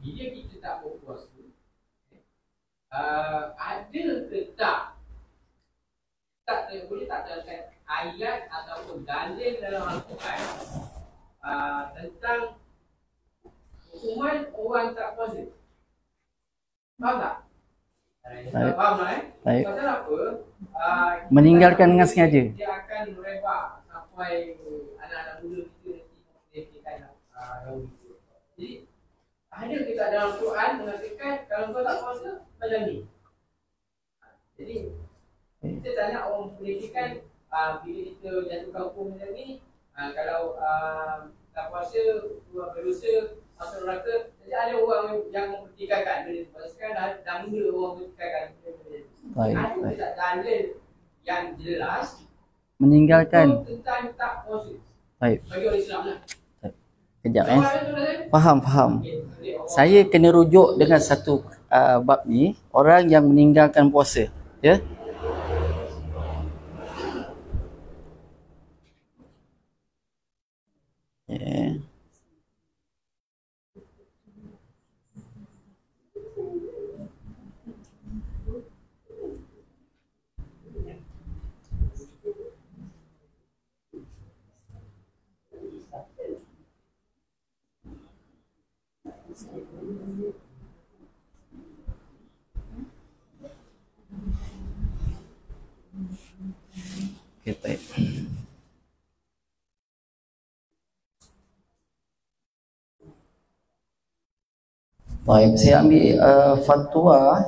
Bila kita tak berpuasa, ada ke tak boleh tak terangkan ayat ataupun dalil dalam Al-Quran tentang hukuman orang tak puasa? Faham tak? Baik. Faham tak Baik. Pasal apa? Meninggalkan dengan sengaja. Dia akan merebak sampai anak-anak muda kita nanti memiliki yang itu. Jadi ada kita dalam Quran mengatakan kalau kau tak puasa macam ni. Jadi kita tak nak orang pendidikan bila kita jatuhkan hukum macam ni, kalau tak puasa berdosa masuk neraka. Jadi ada orang yang mempertikaikan benda tu. Sekarang dah mula orang mempertikaikan benda tu. Ada tak dalil yang jelas Meninggalkan. tentang tak puasa Baik. bagi orang Islam lah. Kejap Faham tu, Nazim? Faham. Okey, Saya kena rujuk dengan satu bab ni, orang yang meninggalkan puasa, ya. Yeah. Okay, baik. Baik, saya ambil fatwa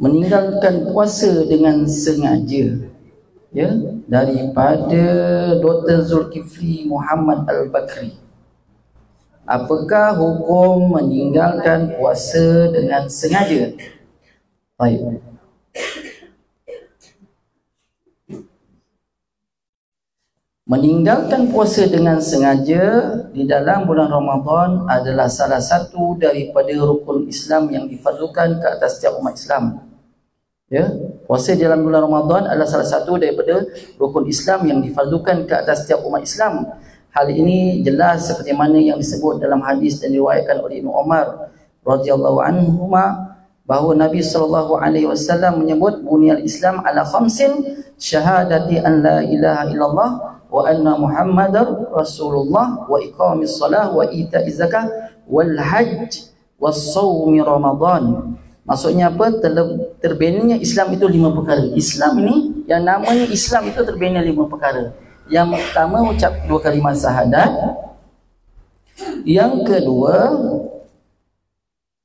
meninggalkan puasa dengan sengaja, ya, daripada Dr. Zulkifli Muhammad Al-Bakri. Apakah hukum meninggalkan puasa dengan sengaja? Baik. Meninggalkan puasa dengan sengaja di dalam bulan Ramadan adalah salah satu daripada rukun Islam yang difardukan ke atas setiap umat Islam. Ya, puasa di dalam bulan Ramadan adalah salah satu daripada rukun Islam yang difardukan ke atas setiap umat Islam. Hal ini jelas seperti mana yang disebut dalam hadis dan diriwayatkan oleh Ibnu Umar radhiyallahu anhuma bahawa Nabi SAW menyebut bunyal Islam ala khamsin syahadati an la ilaha illallah wa anna Muhammadar Rasulullah wa iqamis salah wa ita'iz zakah wal hajj was shaumi Ramadan. Maksudnya apa? Terbinanya Islam itu 5 perkara. Islam ini, yang namanya Islam itu terbina 5 perkara. Yang pertama ucap 2 kalimah syahadat. Yang kedua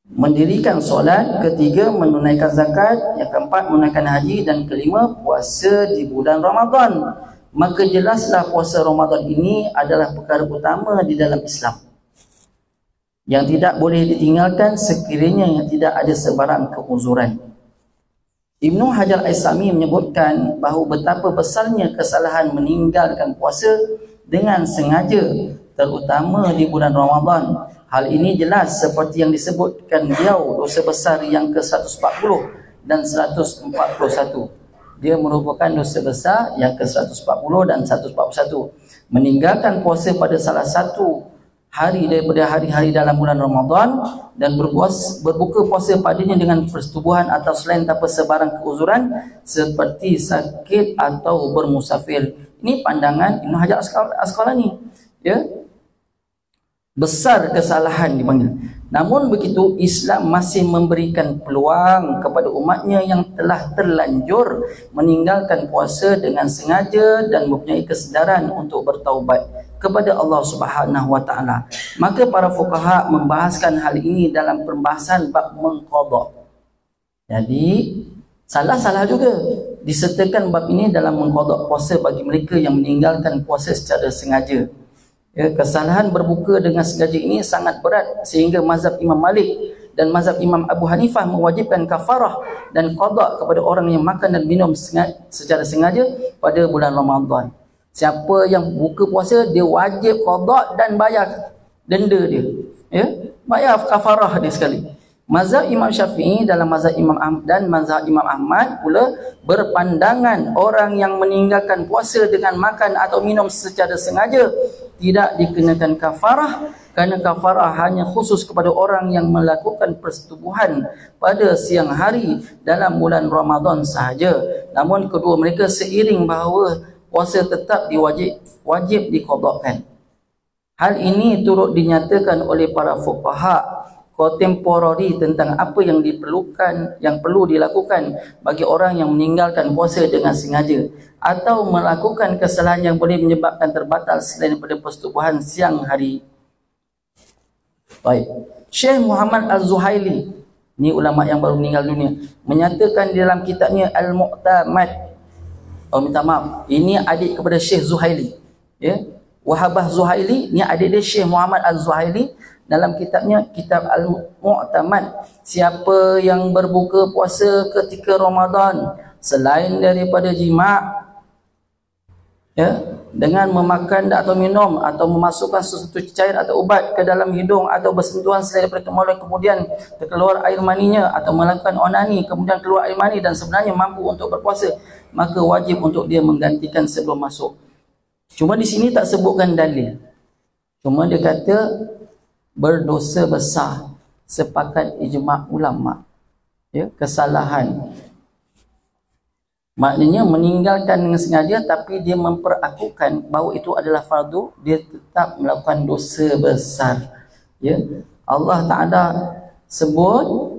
mendirikan solat, ketiga menunaikan zakat, yang keempat menunaikan haji, dan kelima puasa di bulan Ramadan. Maka jelaslah puasa Ramadan ini adalah perkara utama di dalam Islam yang tidak boleh ditinggalkan sekiranya yang tidak ada sebarang keuzuran. Ibnu Hajar Al-Aisami menyebutkan bahawa betapa besarnya kesalahan meninggalkan puasa dengan sengaja, terutama di bulan Ramadan. Hal ini jelas seperti yang disebutkan beliau, dosa besar yang ke-140 dan 141. Dia merupakan dosa besar yang ke-140 dan 141. Meninggalkan puasa pada salah satu hari daripada hari-hari dalam bulan Ramadan dan berbuka puasa padanya dengan persetubuhan atau selain tanpa sebarang keuzuran seperti sakit atau bermusafir. Ini pandangan Ibnu Hajar Asqalani, ya. Besar kesalahan dipanggil. Namun begitu, Islam masih memberikan peluang kepada umatnya yang telah terlanjur meninggalkan puasa dengan sengaja dan mempunyai kesedaran untuk bertaubat kepada Allah Subhanahu wa taala. Maka para fuqaha membahaskan hal ini dalam perbahasan bab mengqadha. Jadi salah juga disertakan bab ini dalam mengqadha puasa bagi mereka yang meninggalkan puasa secara sengaja. Ya, kesalahan berbuka dengan sengaja ini sangat berat sehingga mazhab Imam Malik dan mazhab Imam Abu Hanifah mewajibkan kafarah dan qada kepada orang yang makan dan minum secara sengaja pada bulan Ramadan. Siapa yang buka puasa, dia wajib qada dan bayar denda dia. Ya, bayar kafarah dia sekali. Mazhab Imam Syafi'i dalam mazhab Imam Ahmad dan mazhab Imam Ahmad pula berpandangan orang yang meninggalkan puasa dengan makan atau minum secara sengaja tidak dikenakan kafarah, kerana kafarah hanya khusus kepada orang yang melakukan persetubuhan pada siang hari dalam bulan Ramadan sahaja. Namun kedua mereka seiring bahawa puasa tetap wajib diqadhakan. Hal ini turut dinyatakan oleh para fuqaha kontemporari tentang apa yang perlu dilakukan bagi orang yang meninggalkan puasa dengan sengaja atau melakukan kesalahan yang boleh menyebabkan terbatal selain daripada persetubuhan siang hari. Baik. Syekh Muhammad Az-Zuhaili, ni ulama yang baru meninggal dunia, menyatakan di dalam kitabnya Al-Mu'tamad. Oh, minta maaf. Ini adik kepada Syekh Zuhaili. Ya. Wahabah Zuhaili, ni adik dia Syekh Muhammad Az-Zuhaili. Dalam kitabnya, kitab Al-Mu'tamad, siapa yang berbuka puasa ketika Ramadan selain daripada jima', ya, dengan memakan atau minum atau memasukkan sesuatu cair atau ubat ke dalam hidung atau bersentuhan selain daripada kemaluan kemudian terkeluar air maninya atau melakukan onani kemudian keluar air mani dan sebenarnya mampu untuk berpuasa, maka wajib untuk dia menggantikan sebelum masuk. Cuma di sini tak sebutkan dalil. Cuma dia kata berdosa besar, sepakat ijma' ulama. Ya, kesalahan. Maknanya meninggalkan dengan sengaja tapi dia memperakukan bahawa itu adalah fardu, dia tetap melakukan dosa besar. Ya. Allah Taala sebut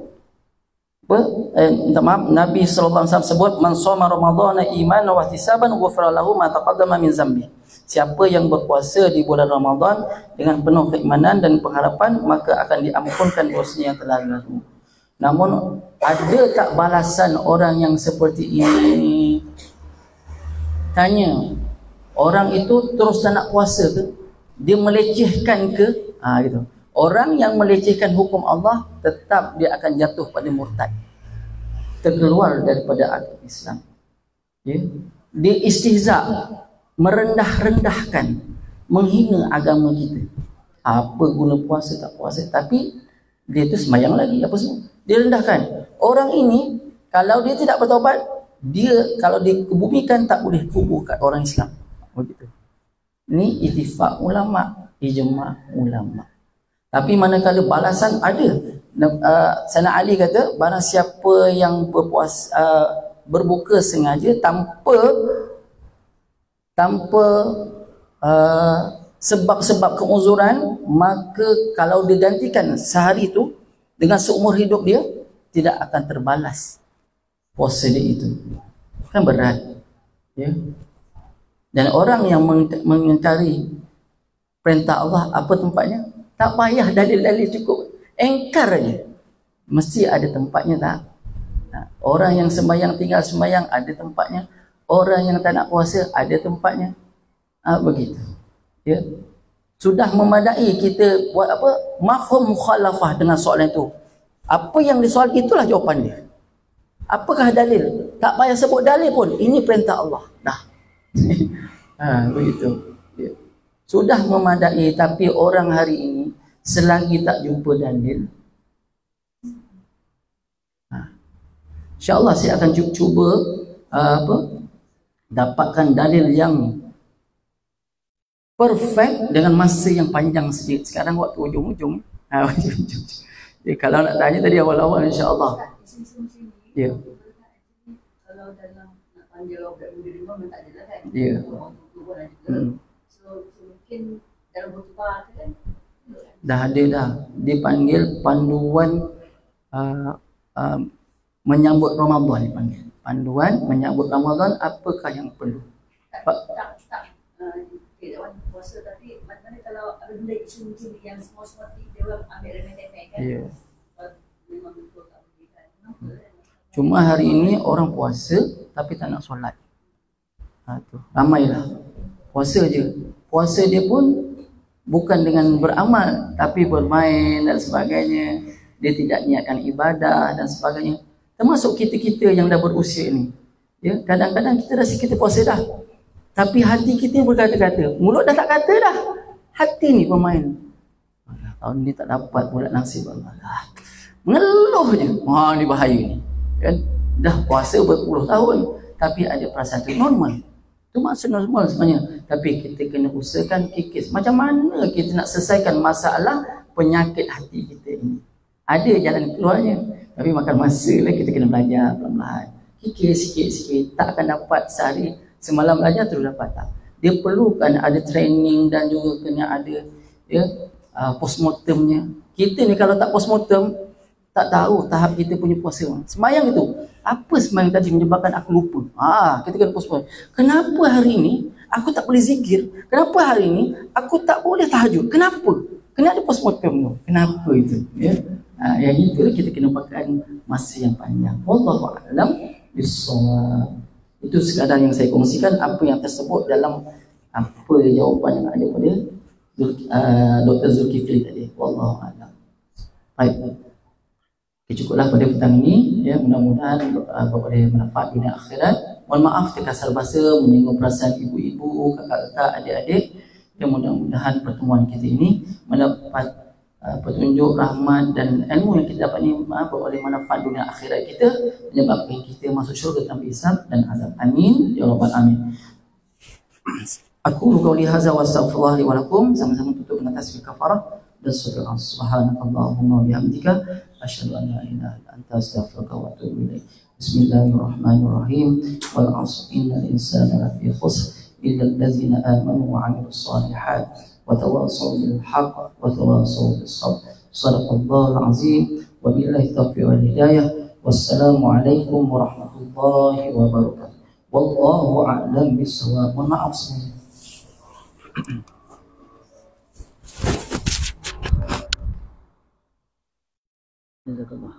Nabi sallallahu alaihi wasallam sebut man shoma ramadhana imanan wa ihtisaban ghufira lahu ma taqaddama min zambi. Siapa yang berpuasa di bulan Ramadan dengan penuh keimanan dan pengharapan, maka akan diampunkan dosanya yang telah lalu. Namun ada tak balasan orang yang seperti ini? Tanya, orang itu terus tak nak puasa ke? Dia melecehkan ke? Gitu. Orang yang melecehkan hukum Allah, tetap dia akan jatuh pada murtad, terkeluar daripada agama Islam. Ya? Dia istihza, merendah-rendahkan, menghina agama kita. Apa guna puasa tak puasa? Tapi dia tu semayang lagi, apa semua dia rendahkan. Orang ini kalau dia tidak bertaubat, dia kalau dikebumikan tak boleh kubur kat orang Islam. Begitu. Ini ittifaq ulama, ijma' ulama. Tapi manakala balasan ada, Sayyidina Ali kata barang siapa yang berbuka sengaja tanpa sebab-sebab keuzuran, maka kalau digantikan sehari itu dengan seumur hidup dia, tidak akan terbalas puasa dia itu. Kan berat. Ya. Dan orang yang mengingkari perintah Allah, apa tempatnya? Tak payah dalil-dalil cukup. Engkar aja. Mesti ada tempatnya tak? Orang yang sembahyang tinggal sembahyang ada tempatnya. Orang yang tak nak puasa ada tempatnya. Begitu. Ya. Sudah memadai kita buat apa? Mafhum mukhalafah dengan soalan itu. Apa yang disoal itulah jawapan dia. Apakah dalil? Tak payah sebut dalil pun. Ini perintah Allah. Dah. Begitu. Ya. Sudah memadai, tapi orang hari ini selagi tak jumpa dalil, InsyaAllah saya akan cuba dapatkan dalil yang perfect dengan masa yang panjang sedikit. Sekarang waktu ujung-ujung. Kalau nak tanya tadi awal-awal, insyaAllah. Ya. Kalau dalam nak panggil budak muda di rumah tak ada kan? Ya. So mungkin dalam khutbah kan? Dah ada dah. Dipanggil panduan menyambut Ramadan dipanggil. Panduan menyambut Ramadan, apakah yang perlu? Puasa, tapi mana kalau ada benda isu macam yang semua-semua dia orang ambil remeh-remeh kan? Ya. Memang betul tak boleh kan? Cuma hari ini orang puasa tapi tak nak solat. Tu. Ramailah. Puasa je. Puasa dia pun bukan dengan beramal tapi bermain dan sebagainya. Dia tidak niatkan ibadah dan sebagainya. Termasuk kita-kita yang dah berusia ni. Ya, kadang-kadang kita rasa kita puasa dah. Tapi hati kita berkata-kata. Mulut dah tak kata dah. Hati ni pemain. Tahun ni tak dapat pula nasib Allah. Mengeluh je. Ni bahaya ni. Kan? Dah puasa berpuluh tahun. Tapi ada perasaan tu normal. Itu maksud normal sebenarnya. Tapi kita kena usahakan kikis. Macam mana kita nak selesaikan masalah penyakit hati kita ini? Ada jalan keluarnya. Tapi makan masa lah, kita kena belajar pelan-pelan. Kikis sikit-sikit. Tak akan dapat sehari semalam belajar terus dapat tak. Dia perlukan ada training dan juga kena ada postmortemnya. Kita ni kalau tak postmortem, tak tahu tahap kita punya puasa. Semayang itu, apa semayang tadi menyebabkan aku lupa? Kita kena postmortem. Kenapa hari ini aku tak boleh zikir? Kenapa hari ini aku tak boleh tahajud? Kenapa? Kena ada postmortem tu. Kenapa itu? Yang itu kita kena pakai masa yang panjang. Wallahu a'lam bissawab. Itu sekadar yang saya kongsikan apa yang tersebut dalam apa jawapan yang ada pada Dr. Zulkifli tadi. Wallahu a'lam. Baik. Cukuplah pada petang ini, ya, mudah-mudahan boleh manfaat dunia akhirat. Mohon maaf terkasar bahasa menyinggung perasaan ibu-ibu, kakak-kakak, adik-adik. Ya, mudah-mudahan pertemuan kita ini mendapat petunjuk, rahmat dan ilmu yang kita dapat ini boleh manfaat dunia akhirat kita, menyebabkan kita masuk syurga tanpa hisab dan azab. Amin ya rabbal alamin. Aku qauli hadza wa astaghfirullah li wa lakum. Sama-sama tutup dengan tasbih kafarah dan subhanakallahumma wa bihamdika asyhadu an la ilaha illa anta astaghfiruka wa atubu ilaik. Bismillahirrahmanirrahim. Wal 'asr innal insana lafi khusr illa allazina amanu wa 'amilus shalihat wa tawassaw bil haqq wa tawassaw bis sabr. Shadaqallahul 'azim wa billahi taufiq wal hidayah. Wassalamu alaikum warahmatullahi wabarakatuh. Wallahu a'lam bissawab. Maaf semuanya. Jazakallah.